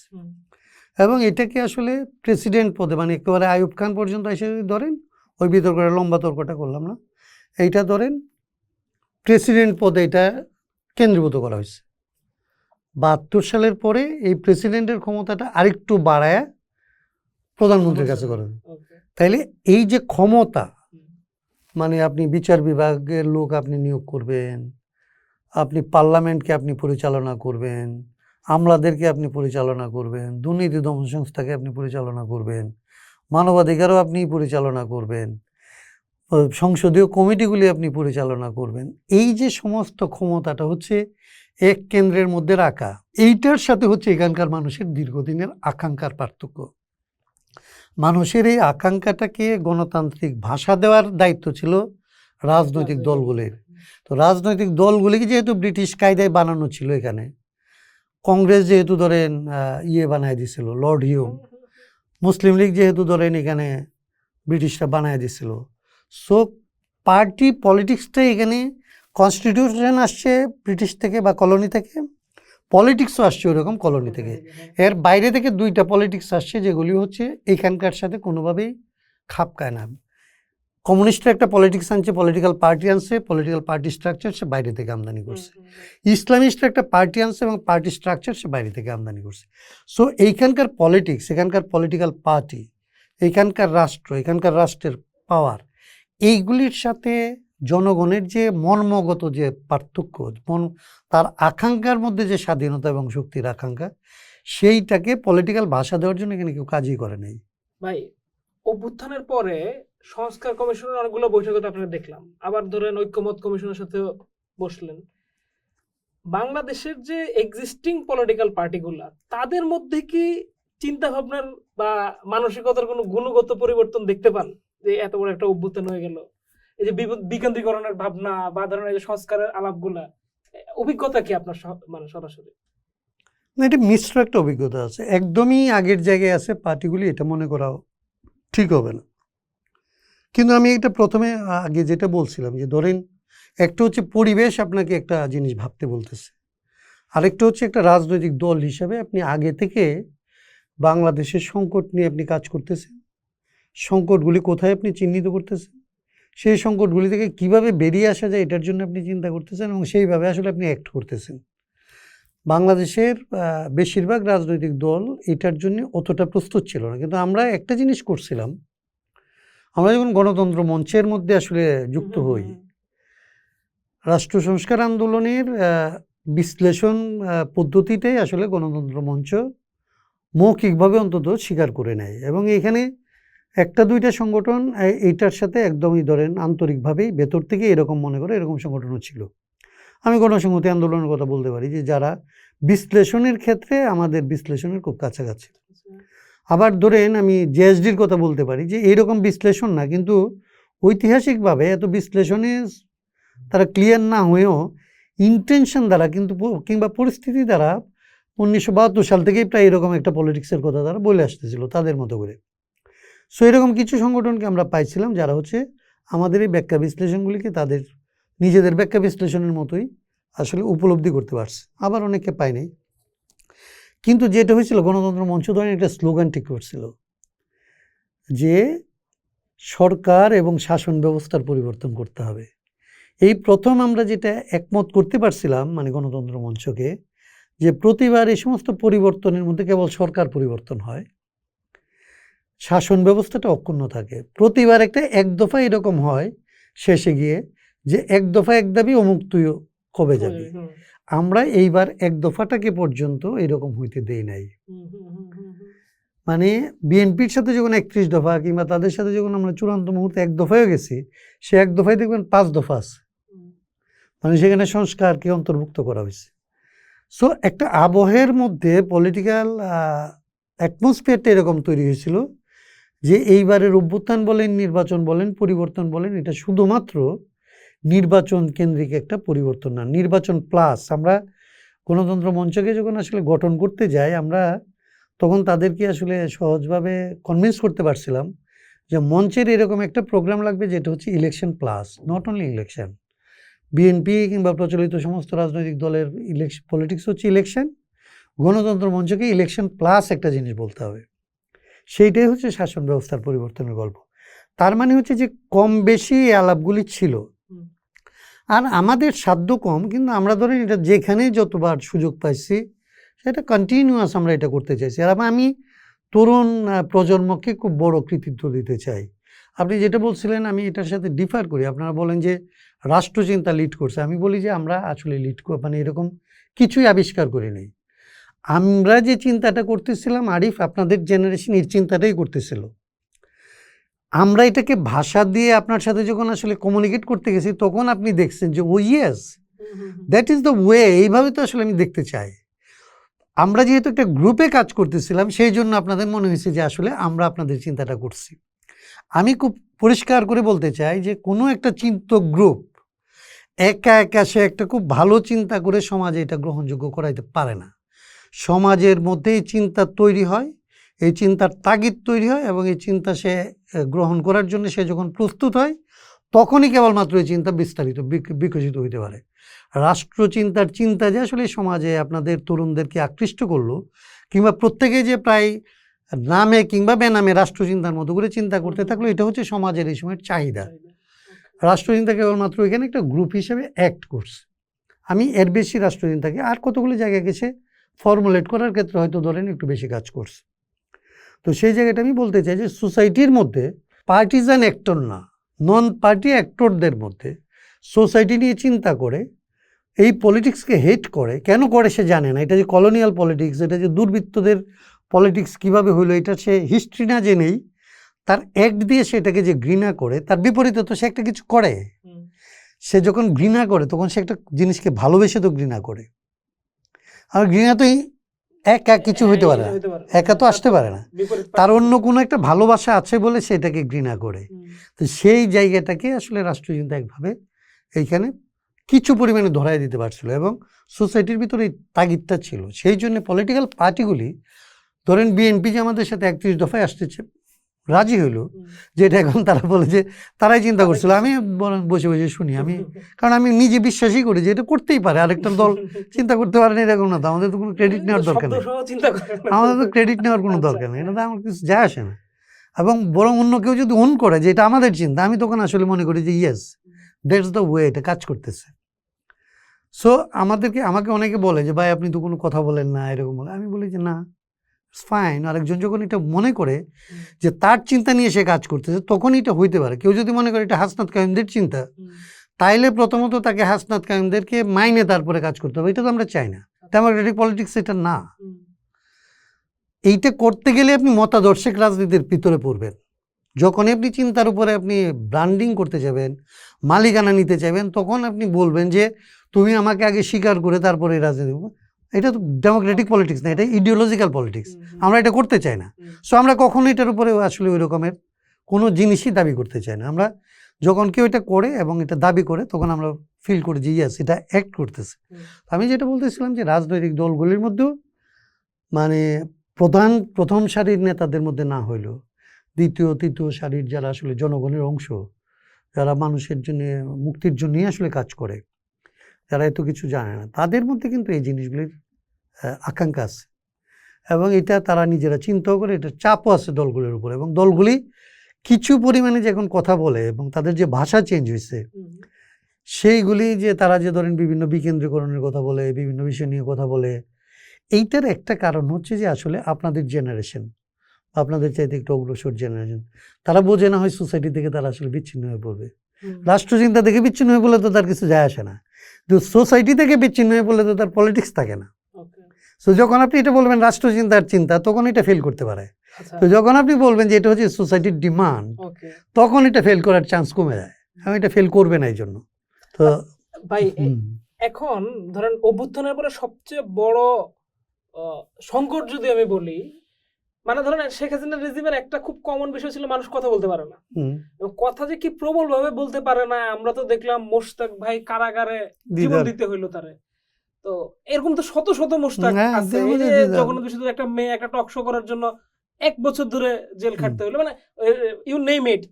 এবং এটাকে আসলে প্রেসিডেন্ট পদে মানে একেবারে আইয়ুব খান পর্যন্ত এসে ধরেন, ওই বিতর্কটা লম্বা তর্কটা করলাম না, এইটা ধরেন প্রেসিডেন্ট পদে এটা কেন্দ্রীভূত করা হয়েছে। 72 সালের পরে এই প্রেসিডেন্টের ক্ষমতাটা আরেকটু বাড়ায় প্রধানমন্ত্রীর কাছে করেন। তাইলে এই যে ক্ষমতা, মানে আপনি বিচার বিভাগের লোক আপনি নিয়োগ করবেন, আপনি পার্লামেন্টকে আপনি পরিচালনা করবেন, আমলাদেরকে আপনি পরিচালনা করবেন, দুর্নীতি দমন সংস্থাকে আপনি পরিচালনা করবেন, মানবাধিকারও আপনি পরিচালনা করবেন, সংসদীয় কমিটিগুলি আপনি পরিচালনা করবেন। এই যে সমস্ত ক্ষমতাটা হচ্ছে এক কেন্দ্রের মধ্যে রাখা, এইটার সাথে হচ্ছে এখানকার মানুষের দীর্ঘদিনের আকাঙ্ক্ষার পার্থক্য। মানুষের এই আকাঙ্ক্ষাটাকে গণতান্ত্রিক ভাষা দেওয়ার দায়িত্ব ছিল রাজনৈতিক দলগুলির। তো রাজনৈতিক দলগুলিকে যেহেতু ব্রিটিশ কায়দায় বানানো ছিল, এখানে কংগ্রেস যেহেতু ধরেন বানায় দিছিল লর্ড হিউম, মুসলিম লীগ যেহেতু ধরেন এখানে ব্রিটিশরা বানায় দিছিল, সো পার্টি পলিটিক্সটাই এখানে, কনস্টিটিউশন আসছে ব্রিটিশ থেকে বা কলোনি থেকে, পলিটিক্সও আসছে ওরকম কলোনি থেকে। এর বাইরে থেকে দুইটা পলিটিক্স আসছে যেগুলি হচ্ছে এখানকার সাথে কোনোভাবেই খাপ খায় না। কমিউনিস্টরা একটা পলিটিক্স আনছে, পলিটিক্যাল পার্টি আনছে, পলিটিক্যাল পার্টি স্ট্রাকচার সে বাইরে থেকে আমদানি করছে। ইসলামিস্টরা একটা পার্টি আনছে এবং পার্টি স্ট্রাকচার সে বাইরে থেকে আমদানি করছে। সো এইখানকার পলিটিক্স, এখানকার পলিটিক্যাল পার্টি, এখানকার রাষ্ট্র, এখানকার রাষ্ট্রের পাওয়ার, এইগুলির সাথে জনগণের যে মর্মগত যে পার্থক্য, তার আকাঙ্ক্ষার মধ্যে যে স্বাধীনতা এবং শক্তির আকাঙ্ক্ষা, সেইটাকে পলিটিক্যাল ভাষা দেওয়ার জন্য এখানে কেউ কাজই করে নাই। ভাই, অভ্যুত্থানের পরে সংস্কার কমিশনের অনেকগুলো বৈঠকে তো আপনারা দেখলাম, আবার ধরেন ঐক্যমত কমিশনের সাথে বসলেন। বাংলাদেশের যে এক্সিস্টিং পলিটিক্যাল পার্টিগুলা, তাদের মধ্যে কি চিন্তা ভাবনার বা মানসিকতার কোনো গুণগত পরিবর্তন দেখতে পান? যে এত বড় একটা অভ্যুত্থান হয়ে গেল, এই যে বিকেন্দ্রীকরণের ভাবনা বা ধরেন এই যে সংস্কারের আলাপগুলা, অভিজ্ঞতা কি আপনার মানে সরাসরি? না, এটা মিশ্র একটা অভিজ্ঞতা আছে, একদমই আগের জায়গায় আছে পার্টিগুলি, এটা মনে করা ঠিক হবে না। কিন্তু আমি এটা প্রথমে আগে যেটা বলছিলাম যে ধরেন একটা হচ্ছে পরিবেশ আপনাকে একটা জিনিস ভাবতে বলতেছে, আরেকটা হচ্ছে একটা রাজনৈতিক দল হিসাবে আপনি আগে থেকে বাংলাদেশের সংকট নিয়ে আপনি কাজ করতেছেন, সংকটগুলি কোথায় আপনি চিহ্নিত করতেছেন, সেই সংকটগুলি থেকে কিভাবে বেরিয়ে আসা যায় এটার জন্য আপনি চিন্তা করতেছেন, এবং সেইভাবে আসলে আপনি অ্যাক্ট করতেছেন। বাংলাদেশের বেশিরভাগ রাজনৈতিক দল এটার জন্য অতটা প্রস্তুত ছিল না। কিন্তু আমরা একটা জিনিস করছিলাম, আমরা যখন গণতন্ত্র মঞ্চের মধ্যে আসলে যুক্ত হই, রাষ্ট্র সংস্কার আন্দোলনের বিশ্লেষণ পদ্ধতিটাই আসলে গণতন্ত্র মঞ্চ মৌখিকভাবে অন্তত স্বীকার করে নেয়, এবং এখানে একটা দুইটা সংগঠন এইটার সাথে একদমই ধরেন আন্তরিকভাবেই ভেতর থেকে এরকম মনে করে এরকম সংগঠনও ছিল। আমি গণসংহতি আন্দোলনের কথা বলতে পারি যে যারা বিশ্লেষণের ক্ষেত্রে আমাদের বিশ্লেষণের খুব কাছাকাছি। আবার ধরেন আমি জেএসডির কথা বলতে পারি যে এইরকম বিশ্লেষণ না, কিন্তু ঐতিহাসিকভাবে এত বিশ্লেষণে তারা ক্লিয়ার না হয়েও ইন্টেনশন দ্বারা কিন্তু কিংবা পরিস্থিতি দ্বারা 1972 সাল থেকেই প্রায় এরকম একটা পলিটিক্সের কথা তারা বলে আসতেছিল তাদের মতো করে। সো এরকম কিছু সংগঠনকে আমরা পাইছিলাম যারা হচ্ছে আমাদের এই ব্যাখ্যা বিশ্লেষণগুলিকে তাদের নিজেদের ব্যাখ্যা বিশ্লেষণের মতোই আসলে উপলব্ধি করতে পারছে, আবার অনেকে পায়নি। কিন্তু যেটা হয়েছিল গণতন্ত্র মঞ্চ ধরনের একটা স্লোগান ঠিক করছিল যে সরকার এবং শাসন ব্যবস্থার পরিবর্তন করতে হবে। এই প্রথম আমরা যেটা একমত করতে পারছিলাম মানে গণতন্ত্র মঞ্চকে, যে প্রতিবার এই সমস্ত পরিবর্তনের মধ্যে কেবল সরকার পরিবর্তন হয়, শাসন ব্যবস্থাটা অক্ষুণ্ণ থাকে। প্রতিবার একটা এক দফা এরকম হয় শেষে গিয়ে যে এক দফা এক দাবি অমুক তুই কবে যাবি। আমরা এইবার এক দফাটাকে পর্যন্ত এরকম হইতে দেই নাই। মানে বিএনপির সাথে যখন 31 দফা কিংবা তাদের সাথে যখন আমরা চূড়ান্ত মুহূর্তে এক দফায়ও গেছি, সে এক দফায় দেখবেন 5 দফা আছে, মানে সেখানে সংস্কারকে অন্তর্ভুক্ত করা হয়েছে। সো একটা আবহের মধ্যে পলিটিক্যাল অ্যাটমসফিয়ারটা এরকম তৈরি হয়েছিল যে এইবারের অভ্যুত্থান বলেন, নির্বাচন বলেন, পরিবর্তন বলেন, এটা শুধুমাত্র নির্বাচন কেন্দ্রিক একটা পরিবর্তন না, নির্বাচন প্লাস। আমরা গণতন্ত্র মঞ্চকে যখন আসলে গঠন করতে যাই, আমরা তখন তাদেরকে আসলে সহজভাবে কনভিন্স করতে পারছিলাম যে মঞ্চের এরকম একটা প্রোগ্রাম লাগবে যেটা হচ্ছে election plus, not only election. BNP কিংবা প্রচলিত সমস্ত রাজনৈতিক দলের পলিটিক্স হচ্ছে ইলেকশন, গণতন্ত্র মঞ্চকে ইলেকশন প্লাস একটা জিনিস বলতে হবে। সেইটাই হচ্ছে শাসন ব্যবস্থার পরিবর্তনের গল্প। তার মানে হচ্ছে যে কম বেশি এই আলাপগুলি ছিল, আর আমাদের সাধ্য কম, কিন্তু আমরা ধরেন এটা যেখানে যতবার সুযোগ পাইছি সেটা কন্টিনিউয়াস আমরা এটা করতে চাইছি। আর আমি তরুণ প্রজন্মকে খুব বড় কৃতিত্ব দিতে চাই। আপনি যেটা বলছিলেন আমি এটার সাথে ডিফার করি। আপনারা বলেন যে রাষ্ট্রচিন্তা লিড করছে, আমি বলি যে আমরা আসলে মানে এরকম কিছুই আবিষ্কার করি নাই। আমরা যে চিন্তাটা করতেছিলাম আরিফ, আপনাদের জেনারেশন এই চিন্তাটাই করতেছিল। আমরা এটাকে ভাষা দিয়ে আপনার সাথে যখন আসলে কমিউনিকেট করতে গেছি তখন আপনি দেখছেন যে ও yes, that is the way, এইভাবে তো আসলে আমি দেখতে চাই। আমরা যেহেতু একটা গ্রুপে কাজ করতেছিলাম সেই জন্য আপনাদের মনে হয়েছে যে আসলে আমরা আপনাদের চিন্তাটা করছি। আমি খুব পরিষ্কার করে বলতে চাই যে কোনো একটা চিন্তক গ্রুপ একা একা সে একটা খুব ভালো চিন্তা করে সমাজে এটা গ্রহণযোগ্য করাইতে পারে না। সমাজের মধ্যে এই চিন্তা তৈরি হয়, এই চিন্তার তাগিদ তৈরি হয়, এবং এই চিন্তা সে গ্রহণ করার জন্য সে যখন প্রস্তুত হয় তখনই কেবলমাত্র এই চিন্তা বিস্তারিত বিকশিত হইতে পারে। রাষ্ট্রচিন্তার চিন্তা যে আসলে সমাজে আপনাদের তরুণদেরকে আকৃষ্ট করলো, কিংবা প্রত্যেকে যে প্রায় নামে কিংবা বেনামে রাষ্ট্রচিন্তার মতো করে চিন্তা করতে থাকলো, এটা হচ্ছে সমাজের এই সময়ের চাহিদা। রাষ্ট্রচিন্তা কেবলমাত্র এখানে একটা গ্রুপ হিসেবে অ্যাক্ট করছে। আমি এর বেশি রাষ্ট্রচিন্তাকে আর কতগুলো জায়গায় গেছে ফর্মুলেট করার ক্ষেত্রে হয়তো ধরেন একটু বেশি কাজ করছে। তো সেই জায়গাটা আমি বলতে চাই যে সোসাইটির মধ্যে পার্টিজান অ্যাক্টর না, নন পার্টি অ্যাক্টরদের মধ্যে সোসাইটি নিয়ে চিন্তা করে এই পলিটিক্সকে হেট করে, কেন করে সে জানে না। এটা যে কলোনিয়াল পলিটিক্স, এটা যে দুর্বৃত্তদের পলিটিক্স কীভাবে হইলো, এটা সে হিস্ট্রি না জেনেই তার অ্যাক্ট দিয়ে সেটাকে যে ঘৃণা করে, তার বিপরীতে তো সে একটা কিছু করে। সে যখন ঘৃণা করে তখন সে একটা জিনিসকে ভালোবেসে তো ঘৃণা করে। আর ঘৃণা তো একা কিছু হইতে পারে না, একা তো আসতে পারে না, তার অন্য কোনো একটা ভালোবাসা আছে বলে সেটাকে ঘৃণা করে। তো সেই জায়গাটাকে আসলে রাষ্ট্রচিন্তা একভাবে এইখানে কিছু পরিমাণে ধরাই দিতে পারছিল, এবং সোসাইটির ভিতরে এই তাগিদটা ছিল। সেই জন্য পলিটিক্যাল পার্টিগুলি ধরেন বিএনপি যে আমাদের সাথে 31 দফায় আসতেছে রাজি হইল, যেটা এখন তারা বলে যে তারাই চিন্তা করছিল। আমি বসে বসে শুনি, আমি কারণ আমি নিজে বিশ্বাসই করি যে এটা করতেই পারে, আরেকটা দল চিন্তা করতে পারে না এরকম না। তো আমাদের তো কোনো ক্রেডিট নেওয়ার দরকার নেই, আমাদের তো ক্রেডিট নেওয়ার কোনো দরকার নেই, এটা তো আমার কিছু যায় আসে না। এবং বরং অন্য কেউ যদি অন করে যে এটা আমাদের চিন্তা, আমি তখন আসলে মনে করি যে ইয়েস, দ্যাটস দ্য ওয়ে, এটা কাজ করতেছে। সো আমাকে অনেকে বলে যে ভাই আপনি তো কোনো কথা বলেন না, এরকম বলে। আমি বলি যে না, ফাইন। আরেকজন যখন এটা মনে করে যে তার চিন্তা নিয়ে সে কাজ করতেছে তখন এটা হইতে পারে। কেউ যদি মনে করে এটা হাসনাত কাইমদের চিন্তা, তাইলে প্রথমত তাকে হাসনাত কাইমদেরকে মাইনে তারপরে কাজ করতে হবে। এটা তো আমরা চাই না, ডেমোক্রেটিক পলিটিক্স এটা না। এইটা করতে গেলে আপনি মতাদর্শিক রাজনীতির ভিতরে পড়বেন, যখন আপনি চিন্তার উপরে আপনি ব্র্যান্ডিং করতে যাবেন, মালিকানা নিতে চাইবেন, তখন আপনি বলবেন যে তুমি আমাকে আগে স্বীকার করে তারপরে রাজনীতি করবো। এটা তো ডেমোক্রেটিক পলিটিক্স না, এটা ইডিওলজিক্যাল পলিটিক্স। আমরা এটা করতে চাই না। সো আমরা কখনো এটার উপরে আসলে ওই রকমের কোনো জিনিসই দাবি করতে চাই না। আমরা যখন কেউ এটা করে এবং এটা দাবি করে, তখন আমরা ফিল করি যে ইয়াস, এটা অ্যাক্ট করতেছে। আমি যেটা বলতেছিলাম যে রাজনৈতিক দলগুলির মধ্যেও মানে প্রথম সারির নেতাদের মধ্যে না হইলেও দ্বিতীয় তৃতীয় সারির যারা আসলে জনগণের অংশ, যারা মানুষের জন্য মুক্তির জন্যই আসলে কাজ করে, যারা এত কিছু জানে না, তাদের মধ্যে কিন্তু এই জিনিসগুলির আকাঙ্ক্ষা আছে এবং এটা তারা নিজেরা চিন্তাও করে, এটা চাপও আছে দলগুলির উপর। এবং দলগুলি কিছু পরিমাণে যে এখন কথা বলে এবং তাদের যে ভাষা চেঞ্জ হয়েছে, সেইগুলি যে তারা যে ধরেন বিভিন্ন বিকেন্দ্রীকরণের কথা বলে, বিভিন্ন বিষয় নিয়ে কথা বলে, এইটার একটা কারণ হচ্ছে যে আসলে আপনাদের জেনারেশন, আপনাদের চাইতে একটু অগ্রসর জেনারেশন, তারা বোঝে না হয় সোসাইটি থেকে তারা আসলে বিচ্ছিন্ন হয়ে পড়বে। রাষ্ট্রচিন্তা থেকে বিচ্ছিন্ন হয়ে পড়লে তো তার কিছু যায় আসে না, কিন্তু সোসাইটি থেকে বিচ্ছিন্ন হয়ে পড়লে তো তার পলিটিক্স থাকে না। সো যখন আপনি এটা বলবেন রাষ্ট্রচিন্তার চিন্তা, তখন এটা ফেল করতে পারে। তো যখন আপনি বলবেন যে এটা হচ্ছে সোসাইটির ডিমান্ড, তখন এটা ফেল করার চান্স কমে যায়। আমি এটা ফেল করবে না এই জন্য। তো ভাই এখন ধরেন অভ্যুত্থানের পরে সবচেয়ে বড় সংকট যদি আমি বলি, মানে ধরেন শেখ হাসিনার রেজিমের একটা খুব কমন বিষয় ছিল মানুষ কথা বলতে পারে না। কথা যে কি প্রবল ভাবে বলতে পারে না, আমরা তো দেখলাম মোশতাক ভাই কারাগারে জীবন দিতে হইলো তারে। তো এরকম তো শত শত মোশতাক আছে, এই যে জগন্নাথ বিশ্বজিৎ একটা মেয়ে একটা টক শো করার জন্য 1 বছর ধরে জেল খাটতে হইলো, মানে ইউ নেম ইট।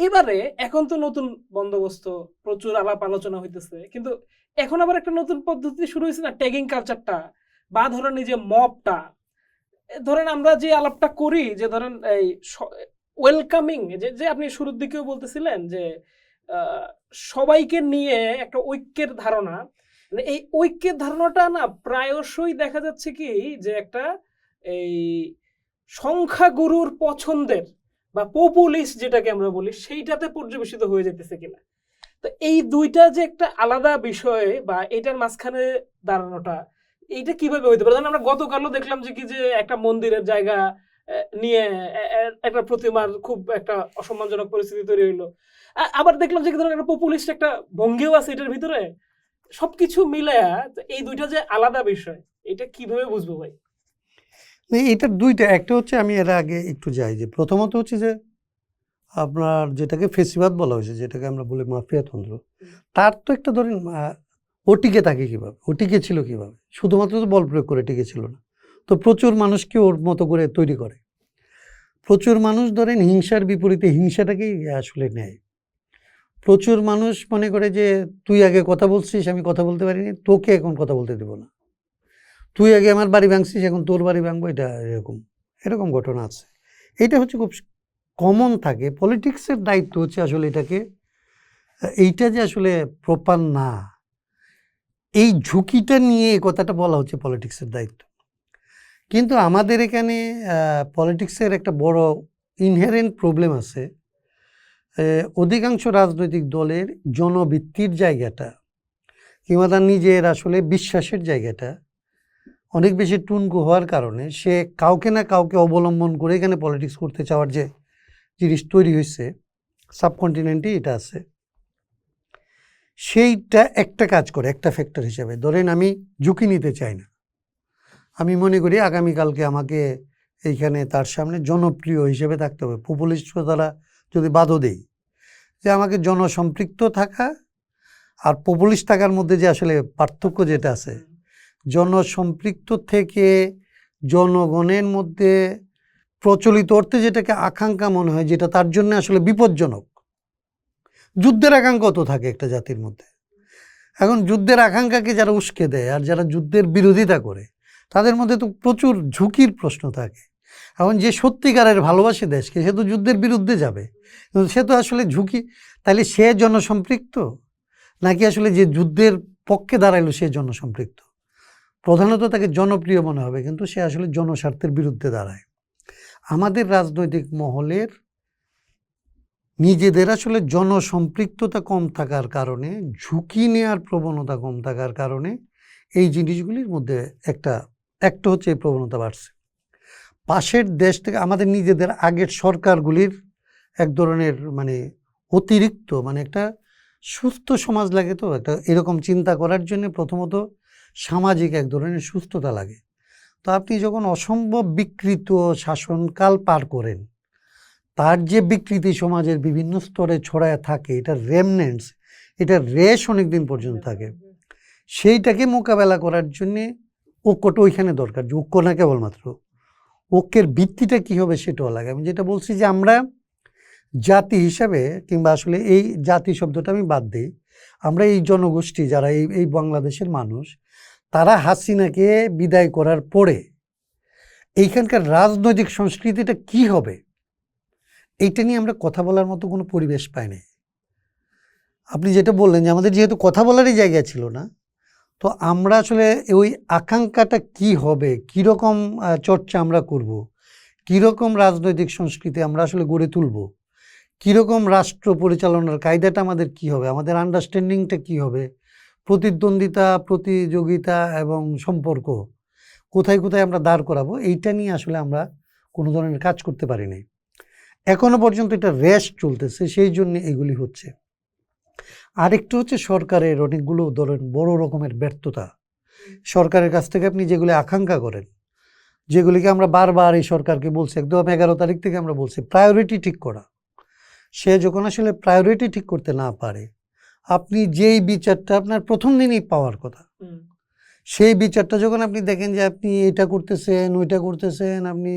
এবারে এখন তো নতুন বন্দোবস্ত, প্রচুর আলাপ আলোচনা হইতেছে, কিন্তু এখন আবার একটা নতুন পদ্ধতি শুরু হয়েছে না, ট্যাগিং কালচারটা, বা ধরেন এই যে মবটা। ধরেন আমরা যে আলাপটা করি যে ধরেন এই ওয়েলকামিং, যে আপনি শুরুর দিকেও বলতেছিলেন যে সবাইকে নিয়ে একটা ঐক্যের ধারণা, মানে এই ঐক্যের ধারণাটা না প্রায়শই দেখা যাচ্ছে কি যে একটা এই সংখ্যাগুরুর পছন্দের বা পপুলিস্ট যেটাকে আমরা বলি, সেইটাতে পর্যবেসিত হয়ে যেতেছে কিনা। তো এই দুইটা যে একটা আলাদা বিষয় বা এটার মাঝখানে দাঁড়ানোটা, এইটা কিভাবে হইতে পারে? আমরা গতকালও দেখলাম যে কি যে একটা মন্দিরের জায়গা নিয়ে একটা প্রতিমার খুব একটা অসম্মানজনক পরিস্থিতি তৈরি হইলো। আবার দেখলাম যে ধরেন একটা পপুলিস্ট একটা ভঙ্গিও আছে এটার ভিতরে। সবকিছু মিলায়া এই দুইটা যে আলাদা বিষয়, এটা কিভাবে বুঝবো ভাই? এটার দুইটা, একটা হচ্ছে আমি এর আগে একটু যাই যে প্রথমত হচ্ছে যে আপনার যেটাকে ফেসিবাদ বলা হয়েছে, যেটাকে আমরা বলি মাফিয়াতন্ত্র, তার তো একটা ধরেন ও টিকে থাকে কীভাবে, ও টিকে ছিল কীভাবে, শুধুমাত্র তো বল প্রয়োগ করে টিকে ছিল না, তো প্রচুর মানুষকে ওর মতো করে তৈরি করে। প্রচুর মানুষ ধরেন হিংসার বিপরীতে হিংসাটাকেই আসলে নেয়। প্রচুর মানুষ মনে করে যে তুই আগে কথা বলছিস, আমি কথা বলতে পারিনি, তোকে এখন কথা বলতে দেবো না, তুই আগে আমার বাড়ি ভাঙছিস, এখন তোর বাড়ি ভাঙবো, এটা এরকম ঘটনা আছে। এটা হচ্ছে খুব কমন থাকে। পলিটিক্সের দায়িত্ব হচ্ছে আসলে এটাকে, এইটা যে আসলে প্রপার না, এই ঝুঁকিটা নিয়ে এই কথাটা বলা হচ্ছে পলিটিক্সের দায়িত্ব। কিন্তু আমাদের এখানে পলিটিক্সের একটা বড় ইনহেরেন্ট প্রবলেম আছে। অধিকাংশ রাজনৈতিক দলের জনভিত্তির জায়গাটা কিংবা তার নিজের আসলে বিশ্বাসের জায়গাটা অনেক বেশি টুনকো হওয়ার কারণে সে কাউকে না কাউকে অবলম্বন করে এখানে পলিটিক্স করতে চাওয়ার যে জিনিস তৈরি হয়েছে, সাবকন্টিনেন্টে এটা আছে, সেইটা একটা কাজ করে একটা ফ্যাক্টর হিসেবে। ধরেন আমি ঝুঁকি নিতে চাই না, আমি মনে করি আগামীকালকে আমাকে এইখানে তার সামনে জনপ্রিয় হিসেবে থাকতে হবে। পপুলিস্ট দ্বারা যদি বাধা দেই যে আমাকে জনসম্পৃক্ত থাকা আর পপুলিস্ট থাকার মধ্যে যে আসলে পার্থক্য যেটা আছে, জনসম্পৃক্ত থেকে জনগণের মধ্যে প্রচলিত অর্থে যেটাকে আকাঙ্ক্ষা মনে হয়, যেটা তার জন্য আসলে বিপজ্জনক। যুদ্ধের আকাঙ্ক্ষা তো থাকে একটা জাতির মধ্যে। এখন যুদ্ধের আকাঙ্ক্ষাকে যারা উস্কে দেয় আর যারা যুদ্ধের বিরোধিতা করে, তাদের মধ্যে তো প্রচুর ঝুঁকির প্রশ্ন থাকে। এখন যে সত্যিকারের ভালোবাসে দেশকে, সে তো যুদ্ধের বিরুদ্ধে যাবে, কিন্তু সে তো আসলে ঝুঁকি। তাহলে সে জনসম্পৃক্ত নাকি আসলে যে যুদ্ধের পক্ষে দাঁড়াইলো সে জনসম্পৃক্ত? প্রধানত তাকে জনপ্রিয় মনে হবে, কিন্তু সে আসলে জনস্বার্থের বিরুদ্ধে দাঁড়ায়। আমাদের রাজনৈতিক মহলের নিজেদের আসলে জনসম্পৃক্ততা কম থাকার কারণে, ঝুঁকি নেওয়ার প্রবণতা কম থাকার কারণে এই জিনিসগুলির মধ্যে একটা হচ্ছে এই প্রবণতা বাড়ছে। পাশের দেশ থেকে আমাদের নিজেদের আগের সরকারগুলির এক ধরনের মানে অতিরিক্ত মানে একটা সুস্থ সমাজ লাগে, তো একটা এরকম চিন্তা করার জন্য প্রথমত সামাজিক এক ধরনের সুস্থতা লাগে। তো আপনি যখন অসম্ভব বিকৃত শাসনকাল পার করেন, তার যে বিকৃতি সমাজের বিভিন্ন স্তরে ছড়ায় থাকে, এটার রেমনেন্টস, এটার রেশ অনেক দিন পর্যন্ত থাকে। সেইটাকে মোকাবেলা করার জন্যে ঐক্যটা ওইখানে দরকার, যে ঐক্য না কেবলমাত্র, ঐক্যের ভিত্তিটা কী হবে সেটাও লাগে। আমি যেটা বলছি যে আমরা জাতি হিসাবে, কিংবা আসলে এই জাতি শব্দটা আমি বাদ দিই, আমরা এই জনগোষ্ঠী যারা এই বাংলাদেশের মানুষ, তারা হাসিনাকে বিদায় করার পরে এইখানকার রাজনৈতিক সংস্কৃতিটা কি হবে এইটা নিয়ে আমরা কথা বলার মতো কোনো পরিবেশ পাই নাই। আপনি যেটা বললেন যে আমাদের যেহেতু কথা বলারই জায়গা ছিল না, তো আমরা আসলে ওই আকাঙ্ক্ষাটা কি হবে, কীরকম চর্চা আমরা করব, কীরকম রাজনৈতিক সংস্কৃতি আমরা আসলে গড়ে তুলব, কীরকম রাষ্ট্র পরিচালনার কায়দাটা আমাদের কি হবে, আমাদের আন্ডারস্ট্যান্ডিংটা কি হবে, প্রতিদ্বন্দ্বিতা, প্রতিযোগিতা এবং সম্পর্ক কোথায় কোথায় আমরা দাঁড় করাবো, এইটা নিয়ে আসলে আমরা কোনো ধরনের কাজ করতে পারি নাই। এখনো পর্যন্ত এটা রেশ চলতেছে, সেই জন্য এগুলি হচ্ছে। আরেকটু হচ্ছে সরকারের অনেকগুলো ধরেন বড় রকমের ব্যর্থতা। সরকারের কাছ থেকে আপনি যেগুলি আকাঙ্ক্ষা করেন, যেগুলিকে আমরা বারবার এই সরকারকে বলছি, একদম 11 তারিখ থেকে আমরা বলছি প্রায়োরিটি ঠিক করা। সে যখন আসলে প্রায়োরিটি ঠিক করতে না পারে, আপনি যেই বিচারটা আপনার প্রথম দিনই পাওয়ার কথা, সেই বিচারটা যখন আপনি দেখেন যে আপনি এটা করতেছেন, ওইটা করতেছেন, আপনি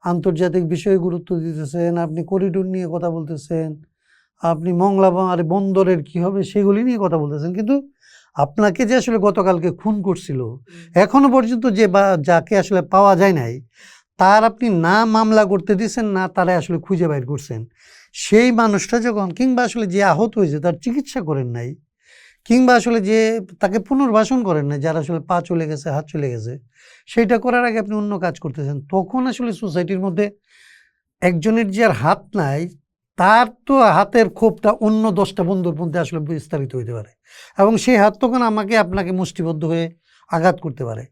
আন্তর্জাতিক বিষয়ে গুরুত্ব দিতেছেন, আপনি করিডোর নিয়ে কথা বলতেছেন, আপনি মংলা আর বন্দরের কি হবে সেগুলি নিয়ে কথা বলতেছেন, কিন্তু আপনাকে যে আসলে গতকালকে খুন করছিল এখনো পর্যন্ত যে বা যাকে আসলে পাওয়া যায় নাই, তার আপনি না মামলা করতে দিচ্ছেন, না তারা আসলে খুঁজে বাইর করছেন। সেই মানুষটা যখন, কিংবা আসলে যে আহত হয়েছে তার চিকিৎসা করেন নাই, কিংবা আসলে যে তাকে পুনর্বাসন করেন না, যার আসলে পা চলে গেছে, হাত চলে গেছে, সেইটা করার আগে আপনি অন্য কাজ করতেছেন, তখন আসলে সোসাইটির মধ্যে একজনের যে আর হাত নাই, তার তো হাতের ক্ষোভটা অন্য 10টা বন্ধুর মধ্যে আসলে বিস্তারিত হইতে পারে, এবং সেই হাত তখন আমাকে আপনাকে মুষ্টিবদ্ধ হয়ে আঘাত করতে পারে।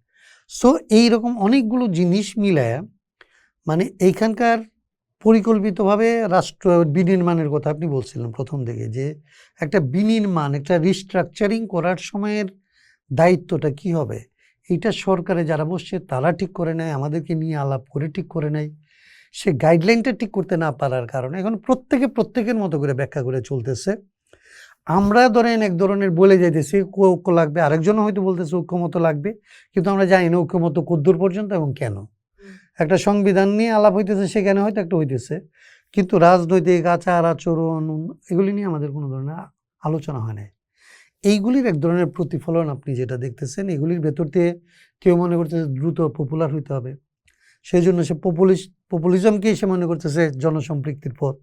সো এইরকম অনেকগুলো জিনিস মিলায় মানে এইখানকার পরিকল্পিতভাবে রাষ্ট্র বিনির্মাণের কথা আপনি বলছিলেন প্রথম দিকে, যে একটা বিনির্মাণ, একটা রিস্ট্রাকচারিং করার সময়ের দায়িত্বটা কি হবে, এইটা সরকারে যারা বসছে তারা ঠিক করে নেয়, আমাদেরকে নিয়ে আলাপ করে ঠিক করে নেয়। সে গাইডলাইনটা ঠিক করতে না পারার কারণে এখন প্রত্যেকের মতো করে ব্যাখ্যা করে চলতেছে। আমরা ধরেন এক ধরনের বলে যাইতেছি ঐক্য লাগবে, আরেকজন হয়তো বলতেছে ঐক্যমত লাগবে, কিন্তু আমরা জানি না ঐক্যমত কদ্দূর পর্যন্ত এবং কেন। একটা সংবিধান নিয়ে আলাপ হইতেছে, সেখানে হয়তো একটা হইতেছে, কিন্তু রাজনৈতিক আচার আচরণ এগুলি নিয়ে আমাদের কোনো ধরনের আলোচনা হয় না। এইগুলির এক ধরনের প্রতিফলন আপনি যেটা দেখতেছেন, এগুলির ভেতর দিয়ে কেউ মনে করতেছে দ্রুত পপুলার হইতে হবে, সেই জন্য সে পপুলিজমকেই সে মনে করতেছে জনসম্পৃক্তির পথ।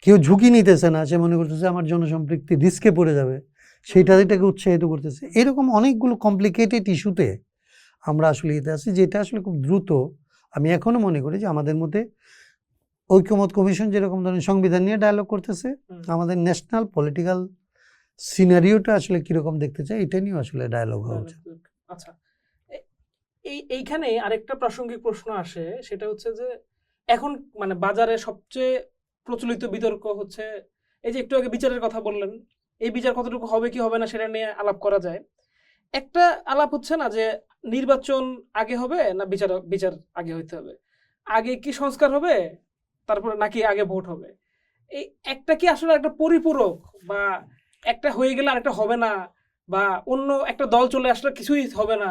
কেউ ঝুঁকি নিতেছে না, সে মনে করতেছে আমার জনসম্পৃক্তি রিস্কে পড়ে যাবে, এটাকে উৎসাহিত করতেছে। এরকম অনেকগুলো কমপ্লিকেটেড ইস্যুতে আমরা আসলে এতে আছি, যেটা আসলে খুব দ্রুত, আমি এখনো মনে করি যে আমাদের মধ্যে ঐক্যমত কমিশন যেরকম ধরনের সংবিধান নিয়ে ডায়ালগ করতেছে, আমাদের ন্যাশনাল পলিটিক্যাল সিনারিওটা আসলে কিরকম দেখতে চাই এটা নিয়েও আসলে ডায়ালগ হওয়া উচিত। আচ্ছা, এইখানে আরেকটা প্রাসঙ্গিক প্রশ্ন আসে, সেটা হচ্ছে যে এখন মানে বাজারে সবচেয়ে প্রচলিত বিতর্ক হচ্ছে এই যে একটু আগে বিচারের কথা বললেন, এই বিচার কতটুকু হবে কি হবে না সেটা নিয়ে আলাপ করা যায়। একটা আলাপ হচ্ছে না যে নির্বাচন আগে হবে না বিচার আগে হইতে হবে, আগে কি সংস্কার হবে তারপরে নাকি আগে ভোট হবে, এই একটা কি আসলে একটা পরিপূরক, বা একটা হয়ে গেলে আরেকটা হবে না, বা অন্য একটা দল চলে আসলে কিছুই হবে না,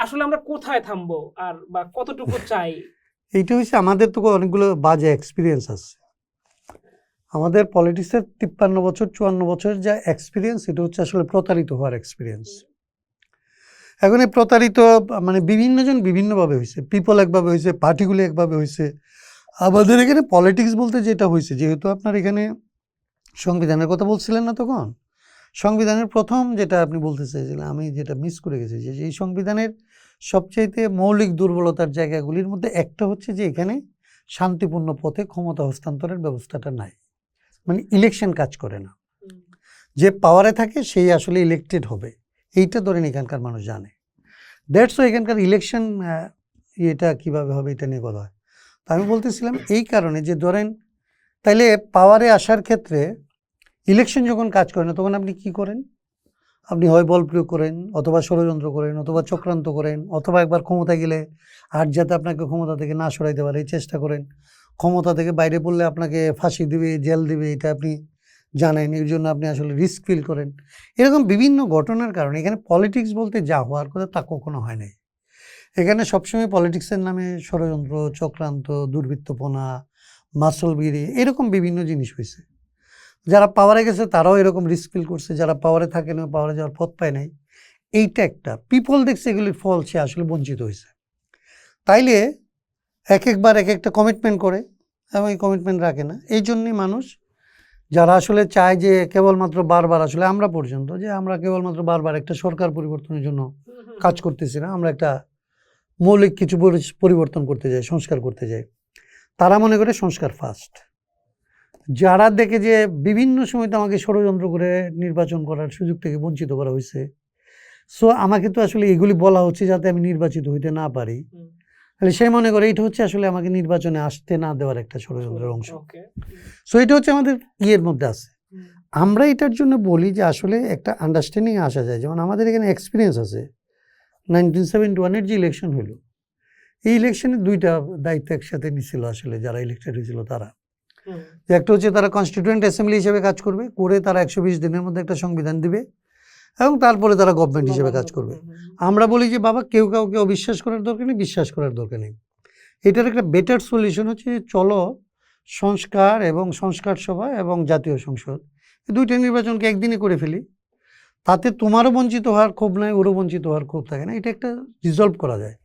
আসলে আমরা কোথায় থামবো আর বা কতটুকু চাই? এইটা হচ্ছে আমাদের তো অনেকগুলো বাজে এক্সপিরিয়েন্স আছে। আমাদের পলিটিক্সের 53 বছর 54 বছরের যা এক্সপিরিয়েন্স, এটা হচ্ছে আসলে প্রতারিত হওয়ার এক্সপিরিয়েন্স। এখন এই প্রতারিত মানে বিভিন্নজন বিভিন্নভাবে হয়েছে, পিপল একভাবে হয়েছে, পার্টিগুলি একভাবে হয়েছে। আমাদের এখানে পলিটিক্স বলতে যেটা হয়েছে, যেহেতু আপনার এখানে সংবিধানের কথা বলছিলেন না তখন, সংবিধানের প্রথম যেটা আপনি বলতে চেয়েছিলেন, আমি যেটা মিস করে গেছি, যে এই সংবিধানের সবচাইতে মৌলিক দুর্বলতার জায়গাগুলির মধ্যে একটা হচ্ছে যে এখানে শান্তিপূর্ণ পথে ক্ষমতা হস্তান্তরের ব্যবস্থাটা নাই, মানে ইলেকশন কাজ করে না, যে পাওয়ারে থাকে সেই আসলে ইলেক্টেড হবে, এইটা ধরেন এখানকার মানুষ জানে। দ্যাটস ওয়াই এখানকার ইলেকশন এটা কিভাবে হবে এটা নিয়ে কথা হয়। তো আমি বলতেছিলাম এই কারণে যে ধরেন তাইলে পাওয়ারে আসার ক্ষেত্রে ইলেকশন যখন কাজ করে না তখন আপনি কি করেন? আপনি হয় বল প্রয়োগ করেন, অথবা ষড়যন্ত্র করেন, অথবা চক্রান্ত করেন, অথবা একবার ক্ষমতায় গেলে আর যাতে আপনাকে ক্ষমতা থেকে না সরাইতে পারে এই চেষ্টা করেন। ক্ষমতা থেকে বাইরে পড়লে আপনাকে ফাঁসি দিবে, জেল দিবে, এটা আপনি জানেন, এর জন্য আপনি আসলে রিস্ক ফিল করেন। এরকম বিভিন্ন ঘটনার কারণে এখানে পলিটিক্স বলতে যা হওয়ার কথা তা কখনো হয় নাই। এখানে সবসময় পলিটিক্সের নামে ষড়যন্ত্র, চক্রান্ত, দুর্বৃত্তপনা, মাসলগিরি এরকম বিভিন্ন জিনিস হয়েছে। যারা পাওয়ারে গেছে তারাও এরকম রিস্ক ফিল করছে, যারা পাওয়ারে থাকে না, পাওয়ারে যাওয়ার পথ পায় নাই। এইটা একটা পিপল দেখছে এগুলির ফল সে আসলে বঞ্চিত হয়েছে। তাইলে এক একবার এক একটা কমিটমেন্ট করে এবং এই কমিটমেন্ট রাখে না। এই জন্যই মানুষ যারা আসলে চায় যে কেবলমাত্র বারবার আসলে আমরা পর্যন্ত যে আমরা কেবলমাত্র বারবার একটা সরকার পরিবর্তনের জন্য কাজ করতেছি না, আমরা একটা মৌলিক কিছু পরিবর্তন করতে যাই, সংস্কার করতে যাই। তারা মনে করে সংস্কার ফার্স্ট। যারা দেখে যে বিভিন্ন সময় তো আমাকে ষড়যন্ত্র করে নির্বাচন করার সুযোগ থেকে বঞ্চিত করা হয়েছে, সো আমাকে তো আসলে এগুলি বলা হচ্ছে যাতে আমি নির্বাচিত হইতে না পারি, তাহলে সে মনে করে এটা হচ্ছে আসলে আমাকে নির্বাচনে আসতে না দেওয়ার একটা ষড়যন্ত্রের অংশ। সো এটা হচ্ছে আমাদের ইয়ের মধ্যে আছে। আমরা এটার জন্য বলি যে আসলে একটা আন্ডারস্ট্যান্ডিং আসা যায়। যেমন আমাদের এখানে এক্সপিরিয়েন্স আছে 1971-এর যে ইলেকশন হলো, এই ইলেকশনে দুইটা দায়িত্ব একসাথে নিছিল আসলে যারা ইলেক্টেড হয়েছিল তারা। একটা হচ্ছে তারা কনস্টিটিউয়েন্ট অ্যাসেম্বলি হিসেবে কাজ করবে, করে তারা 120 দিনের মধ্যে একটা সংবিধান দিবে এবং তারপরে তারা গভর্নমেন্ট হিসেবে কাজ করবে। আমরা বলি যে বাবা কেউ কাউকে অবিশ্বাস করার দরকার নেই, বিশ্বাস করার দরকার নেই। এটার একটা বেটার সলিউশন হচ্ছে চলো সংস্কার এবং সংস্কার সভা এবং জাতীয় সংসদ এই দুইটা নির্বাচনকে একদিনে করে ফেলি, তাতে তোমারও বঞ্চিত হওয়ার ক্ষোভ নাই, ওরও বঞ্চিত হওয়ার ক্ষোভ থাকে না, এটা একটা রিজলভ করা যায়।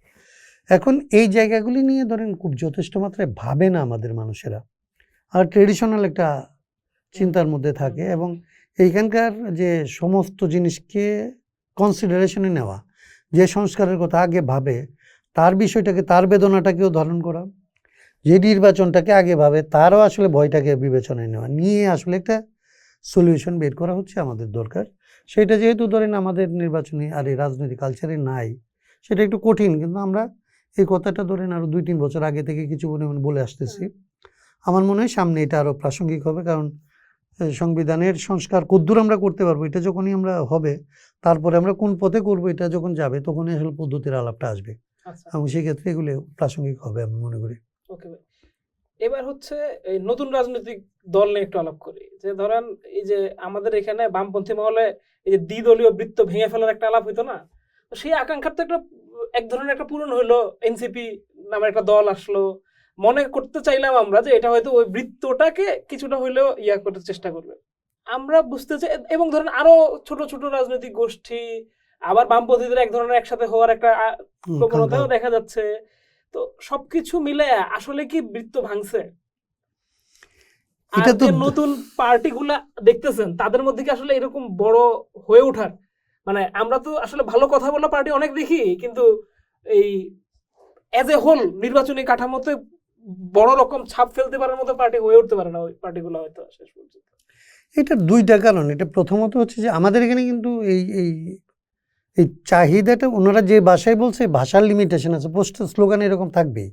এখন এই জায়গাগুলি নিয়ে ধরেন খুব যথেষ্ট মাত্রায় ভাবে না আমাদের মানুষেরা, আর ট্রেডিশনাল একটা চিন্তার মধ্যে থাকে এবং এইখানকার যে সমস্ত জিনিসকে কনসিডারেশনে নেওয়া, যে সংস্কারের কথা আগে ভাবে তার বিষয়টাকে, তার বেদনাটাকেও ধারণ করা, যে নির্বাচনটাকে আগে ভাবে তারও আসলে ভয়টাকে বিবেচনায় নেওয়া, নিয়ে আসলে একটা সলিউশন বের করা হচ্ছে আমাদের দরকার। সেটা যেহেতু ধরেন আমাদের নির্বাচনী আর এই রাজনৈতিক কালচারে নাই, সেটা একটু কঠিন, কিন্তু আমরা এই কথাটা ধরেন আরও 2-3 বছর আগে থেকে কিছু বলে আসতেছি। আমার মনে হয় সামনে এটা আরও প্রাসঙ্গিক হবে, কারণ সংবিধানের সংস্কার কদ্দূর আমরা করতে পারবো এটা যখনই আমরা হবে, তারপরে আমরা কোন পথে করবো এটা যখন যাবে তখনই আসলে পদ্ধতির আলাপটা আসবে এবং সেই ক্ষেত্রে এগুলো প্রাসঙ্গিক হবে আমি মনে করি। ওকে ভাই, এবার হচ্ছে এই নতুন রাজনৈতিক দল নিয়ে একটু আলাপ করি। যে ধরেন এই যে আমাদের এখানে বামপন্থী মহলে এই যে দ্বিদলীয় বৃত্ত ভেঙে ফেলার একটা আলাপ হইতো না, তো সেই আকাঙ্ক্ষার তো একটা এক ধরনের একটা পূরণ হইলো, এনসিপি নামে একটা দল আসলো। মনে করতে চাইলাম আমরা যে এটা হয়তো ওই বৃত্তটাকে কিছুটা হইলেও ইয়া করতে চেষ্টা করবে, আমরা বুঝতে চাই। এবং ধরেন আরো ছোট ছোট রাজনৈতিক গোষ্ঠী, আবার বামপন্থীদের এক ধরনের একসাথে হওয়ার একটা প্রবণতাও দেখা যাচ্ছে। তো সবকিছু মিলে আসলে কি বৃত্ত ভাঙছে? আর যে নতুন পার্টিগুলা দেখতেছেন তাদের মধ্যে কি আসলে এরকম বড় হয়ে ওঠার, মানে আমরা তো আসলে ভালো কথা বলা পার্টি অনেক দেখি, কিন্তু এই এজ এ হোল নির্বাচনী কাঠামোতে বড় রকম ছাপ ফেলতে পারার মতো পার্টি হয়ে উঠতে পারে না ওই পার্টিগুলো হয়তো শেষ পর্যন্ত। এটা দুইটা কারণ। এটা প্রথমত হচ্ছে যে আমাদের এখানে কিন্তু এই এই এই চাহিদাটা ওনারা যে ভাষায় বলছে ভাষার লিমিটেশন আছে, পোস্টার স্লোগান এরকম থাকবেই।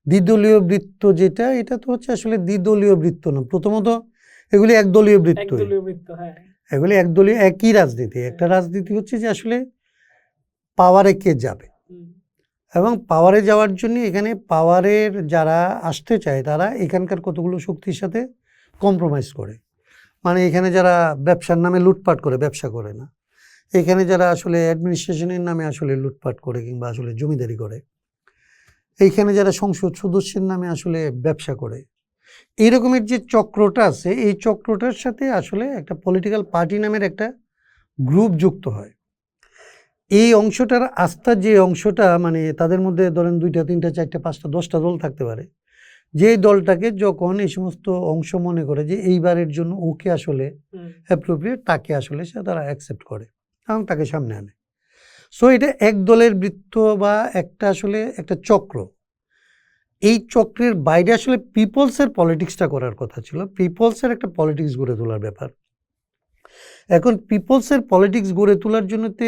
দ্বিদলীয় বৃত্ত যেটা, এটা তো হচ্ছে আসলে দ্বিদলীয় বৃত্ত না, প্রথমত এগুলি একদলীয় বৃত্ত। এগুলি একদলীয়, একই রাজনীতি। একটা রাজনীতি হচ্ছে যে আসলে পাওয়ারে কে যাবে, এবং পাওয়ারে যাওয়ার জন্য এখানে পাওয়ারের যারা আসতে চায় তারা এখানকার কতগুলো শক্তির সাথে কম্প্রোমাইজ করে। মানে এখানে যারা ব্যবসার নামে লুটপাট করে, ব্যবসা করে না, এখানে যারা আসলে অ্যাডমিনিস্ট্রেশনের নামে আসলে লুটপাট করে কিংবা আসলে জমিদারি করে, এইখানে যারা সংসদ সদস্যের নামে আসলে ব্যবসা করে, এইরকমের যে চক্রটা আছে এই চক্রটার সাথে আসলে একটা পলিটিক্যাল পার্টি নামের একটা গ্রুপ যুক্ত হয়। এই অংশটার আস্থার যে অংশটা, মানে তাদের মধ্যে ধরেন 2টা 3টা 4টা 5টা 10টা দল থাকতে পারে, যেই দলটাকে যখন এই সমস্ত অংশ মনে করে যে এইবারের জন্য ওকে আসলে অ্যাপ্রোপ্রিয়েট, তাকে আসলে সে তারা অ্যাকসেপ্ট করে এবং তাকে সামনে আনে। সো এটা এক দলের বৃত্ত বা একটা আসলে একটা চক্র। এই চক্রের বাইরে আসলে পিপলসের পলিটিক্সটা করার কথা ছিল, পিপলসের একটা পলিটিক্স গড়ে তোলার ব্যাপার। এখন পিপলসের পলিটিক্স গড়ে তোলার জন্যতে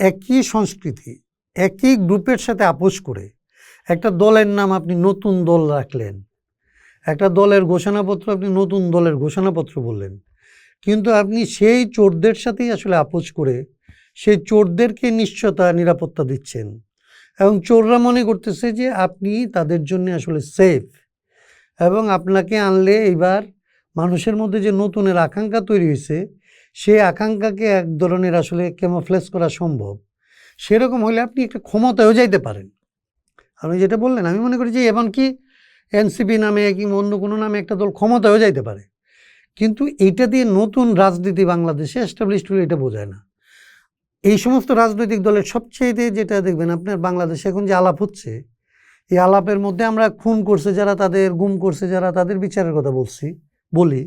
একই সংস্কৃতি, একই গ্রুপের সাথে আপোষ করে একটা দলের নাম আপনি নতুন দল রাখলেন একটা দলের ঘোষণাপত্র আপনি নতুন দলের ঘোষণাপত্র বললেন, কিন্তু আপনি সেই চোরদের সাথেই আসলে আপোষ করে সেই চোরদেরকে নিশ্চয়তা নিরাপত্তা দিচ্ছেন এবং চোররা মনে করতেছে যে আপনি তাদের জন্য আসলে সেফ, এবং আপনাকে আনলে এইবার মানুষের মধ্যে যে নতুনের আকাঙ্ক্ষা তৈরি হয়েছে সেই আকাঙ্ক্ষাকে এক ধরনের আসলে ক্যামোফ্লেজ করা সম্ভব। সেরকম হলে আপনি একটা ক্ষমতায়ও যাইতে পারেন। আপনি যেটা বললেন, আমি মনে করি যে এমনকি এনসিপি নামে কিংবা অন্য কোনো নামে একটা দল ক্ষমতায়ও যাইতে পারে, কিন্তু এইটা দিয়ে নতুন রাজনীতি বাংলাদেশে এস্টাবলিশড হলে এটা বোঝায় না। এই সমস্ত রাজনৈতিক দলের সবচেয়ে যেটা দেখবেন আপনার বাংলাদেশে এখন যে আলাপ হচ্ছে, এই আলাপের মধ্যে আমরা খুন করছে যারা, তাদের গুম করছে যারা, তাদের বিচারের কথা বলি,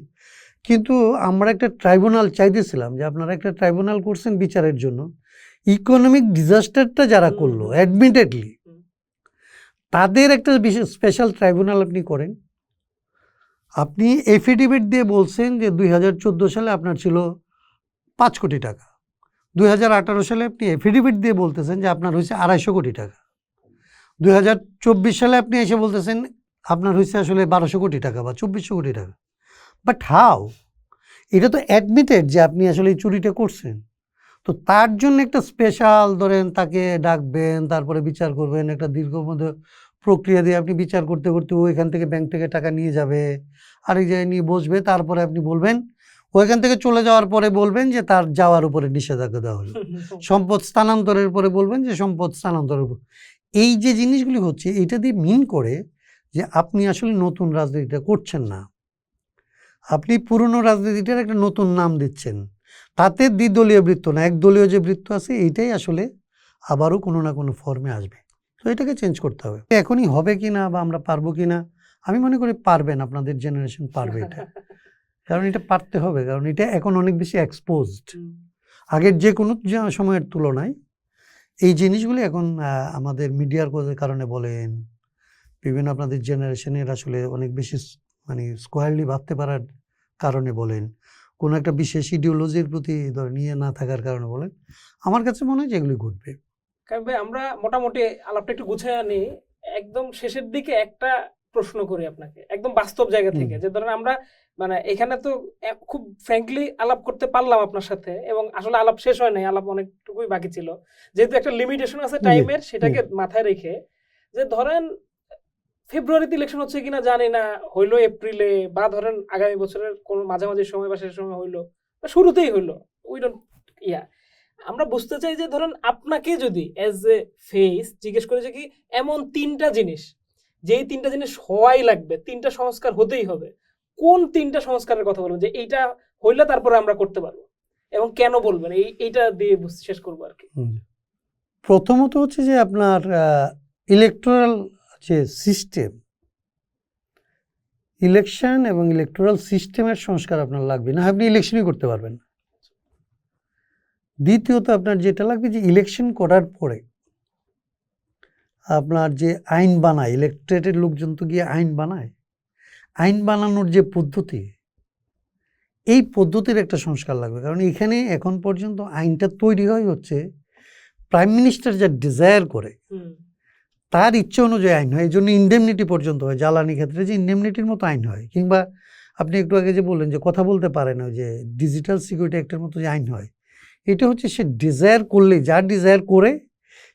কিন্তু আমরা একটা ট্রাইব্যুনাল চাইতেছিলাম যে আপনারা একটা ট্রাইব্যুনাল করছেন বিচারের জন্য, ইকোনমিক ডিজাস্টারটা যারা করলো অ্যাডমিটেডলি তাদের একটা বিশেষ স্পেশাল ট্রাইব্যুনাল আপনি করেন। আপনি এফিডেভিট দিয়ে বলছেন যে 2014 সালে আপনার ছিল 5 কোটি টাকা, 2018 সালে আপনি এফিডেভিট দিয়ে বলতেছেন যে আপনার হয়েছে 250 কোটি টাকা, 2024 সালে আপনি এসে বলতেছেন আপনার হয়েছে আসলে 1200 কোটি টাকা বা 2400 কোটি টাকা। But how? এটা তো অ্যাডমিটেড যে আপনি আসলে এই চুরিটা করছেন। তো তার জন্য একটা স্পেশাল ধরেন তাকে ডাকবেন, তারপরে বিচার করবেন, একটা দীর্ঘ মধ্যে প্রক্রিয়া দিয়ে আপনি বিচার করতে করতে ওইখান থেকে ব্যাংক থেকে টাকা নিয়ে যাবে, আরেক জায়গায় নিয়ে বসবে, তারপরে আপনি বলবেন, ওইখান থেকে চলে যাওয়ার পরে বলবেন যে তার যাওয়ার উপরে নিষেধাজ্ঞা দেওয়া হলো, সম্পদ স্থানান্তরের পরে বলবেন যে সম্পদ স্থানান্তরের উপর। এই যে জিনিসগুলি হচ্ছে এটা দিয়ে মিন করে যে আপনি আসলে নতুন রাজনীতিটা করছেন না, আপনি পুরনো রাজনীতিটার একটা নতুন নাম দিচ্ছেন। তাতে দ্বিদলীয় বৃত্ত না, একদলীয় যে বৃত্ত আছে এইটাই আসলে আবারও কোনো না কোনো ফর্মে আসবে। তো এটাকে চেঞ্জ করতে হবে। এখনই হবে কি না বা আমরা পারবো কি না, আমি মনে করি পারবেন, আপনাদের জেনারেশন পারবে এটা, কারণ এটা পারতে হবে, কারণ এটা এখন অনেক বেশি এক্সপোজড আগের যে কোনো সময়ের তুলনায়। এই জিনিসগুলি এখন আমাদের মিডিয়ার কারণে বলেন, বিভিন্ন আপনাদের জেনারেশনের আসলে অনেক বেশি মানে স্কোয়ারলি ভাবতে পারার কারণে বলেন, কোনো একটা বিশেষ ইডিওলজির প্রতি নিয়ে না থাকার কারণে বলেন, আমার কাছে মনে হয় যে এগুলি ঘটবে। কারণ ভাই আমরা মোটামুটি আলাপটা একটু গুছিয়ে আনি, একদম শেষের দিকে একটা প্রশ্ন করি আপনাকে একদম বাস্তব জায়গা থেকে, যে ধরেন আমরা মানে এখানে তো খুব ফ্র্যাঙ্কলি আলাপ করতে পারলাম আপনার সাথে, এবং আসলে আলাপ শেষ হয় নাই, আলাপ অনেকটুকুই বাকি ছিল, যেহেতু একটা লিমিটেশন আছে টাইমের, সেটাকে মাথায় রেখে যে ধরেন ফেব্রুয়ারিতে ইলেকশন হচ্ছে কিনা জানি না, হইলো এপ্রিলে, বা ধরেন আগামী বছরের কোনো মাঝামাঝি সময় বা শেষ সময় হইলো, বা শুরুতেই হইলো, উই ডোন্ট আমরা বুঝতে চাই যে ধরেন আপনাকে যদি অ্যাজ এ ফেস জিজ্ঞেস করে যে কি এমন 3টা জিনিস, যেই 3টা জিনিস হওয়াই লাগবে, 3টা সংস্কার হতেই হবে, কোন 3টা সংস্কারের কথা বলবেন যে এইটা হইলে তারপরে আমরা করতে পারবো, এবং কেন বলবেন? এইটা দিয়ে শেষ করবো আর কি। প্রথমত হচ্ছে যে আপনার ইলেকটোরাল যে সিস্টেম, ইলেকশন এবং ইলেকটোরাল সিস্টেমের সংস্কার আপনার লাগবে, না আপনি ইলেকশনই করতে পারবেন না। দ্বিতীয়ত আপনার যেটা লাগবে যে ইলেকশন করার পরে আপনার যে আইন বানায়, ইলেকটেডের লোকজন তো গিয়ে আইন বানায়, আইন বানানোর যে পদ্ধতি, এই পদ্ধতির একটা সংস্কার লাগবে। কারণ এখানে এখন পর্যন্ত আইনটা তৈরি হয় হচ্ছে প্রাইম মিনিস্টার যা ডিজায়ার করে তার ইচ্ছে অনুযায়ী আইন হয়। এই জন্য ইন্ডেমনিটি পর্যন্ত হয়, জ্বালানি ক্ষেত্রে যে ইন্ডেমনিটির মতো আইন হয়, কিংবা আপনি একটু আগে যে বললেন যে কথা বলতে পারে না, যে ডিজিটাল সিকিউরিটি অ্যাক্টের মতো যে আইন হয়, এটা হচ্ছে সে ডিজায়ার করলে, যা ডিজায়ার করে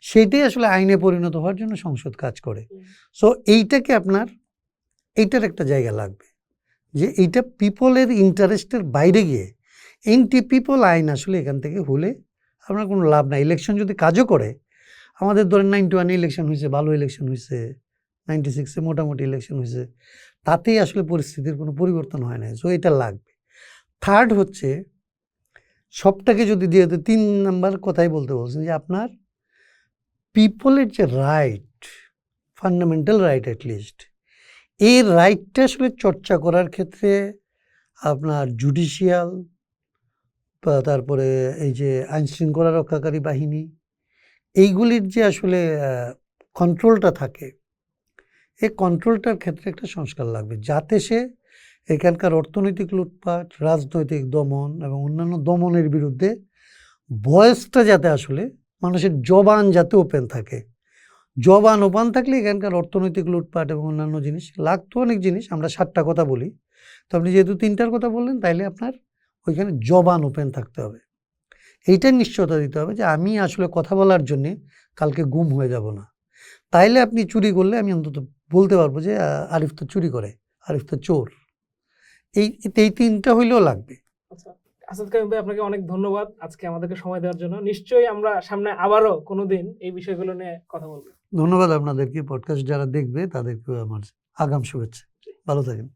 সেইটাই আসলে আইনে পরিণত হওয়ার জন্য সংসদ কাজ করে। সো এইটাকে আপনার এইটার একটা জায়গা লাগবে যে এইটা পিপলের ইন্টারেস্টের বাইরে গিয়ে এন্টি পিপল আইন আসলে এখান থেকে হলে আপনার কোনো লাভ নাই। ইলেকশন যদি কাজও করে, আমাদের ধরেন 91 ইলেকশন হয়েছে, ভালো ইলেকশন হয়েছে, 96 মোটামুটি ইলেকশন হয়েছে, তাতেই আসলে পরিস্থিতির কোনো পরিবর্তন হয় না। সো এটা লাগবে। থার্ড হচ্ছে সবটাকে যদি দিয়ে 3 নাম্বার কথাই বলতে বলছেন যে আপনার পিপলের যে রাইট, ফান্ডামেন্টাল রাইট অ্যাটলিস্ট, এই রাইটটা আসলে চর্চা করার ক্ষেত্রে আপনার জুডিশিয়াল, তারপরে এই যে আইনশৃঙ্খলা রক্ষাকারী বাহিনী, এইগুলির যে আসলে কন্ট্রোলটা থাকে, এই কন্ট্রোলটার ক্ষেত্রে একটা সংস্কার লাগবে, যাতে সে এখানকার অর্থনৈতিক লুটপাট, রাজনৈতিক দমন এবং অন্যান্য দমনের বিরুদ্ধে ভয়েসটা যাতে আসলে মানুষের জবান যাতে ওপেন থাকে, জবান ওপান থাকলে এখানকার অর্থনৈতিক লুটপাট এবং অন্যান্য জিনিস লাগতো অনেক জিনিস, আমরা 7টা কথা বলি, তো আপনি যেহেতু 3টার কথা বললেন তাইলে আপনার ওইখানে জবান ওপেন থাকতে হবে। এইটার নিশ্চয়তা দিতে হবে যে আমি আসলে কথা বলার জন্যে কালকে গুম হয়ে যাব না। তাইলে আপনি চুরি করলে আমি অন্তত বলতে পারবো যে আরিফ তো চুরি করে, আরিফ তো চোর। এই 3টা হইলেও লাগবে। আচ্ছা, আসাদ কাইম ভাই, আপনাকে অনেক ধন্যবাদ আজকে আমাদেরকে সময় দেওয়ার জন্য। নিশ্চয়ই আমরা সামনে আবারও কোনোদিন এই বিষয়গুলো নিয়ে কথা বলবো। ধন্যবাদ আপনাদেরকে, পডকাস্ট যারা দেখবে তাদেরকেও আমার আগাম শুভেচ্ছা। ভালো থাকেন।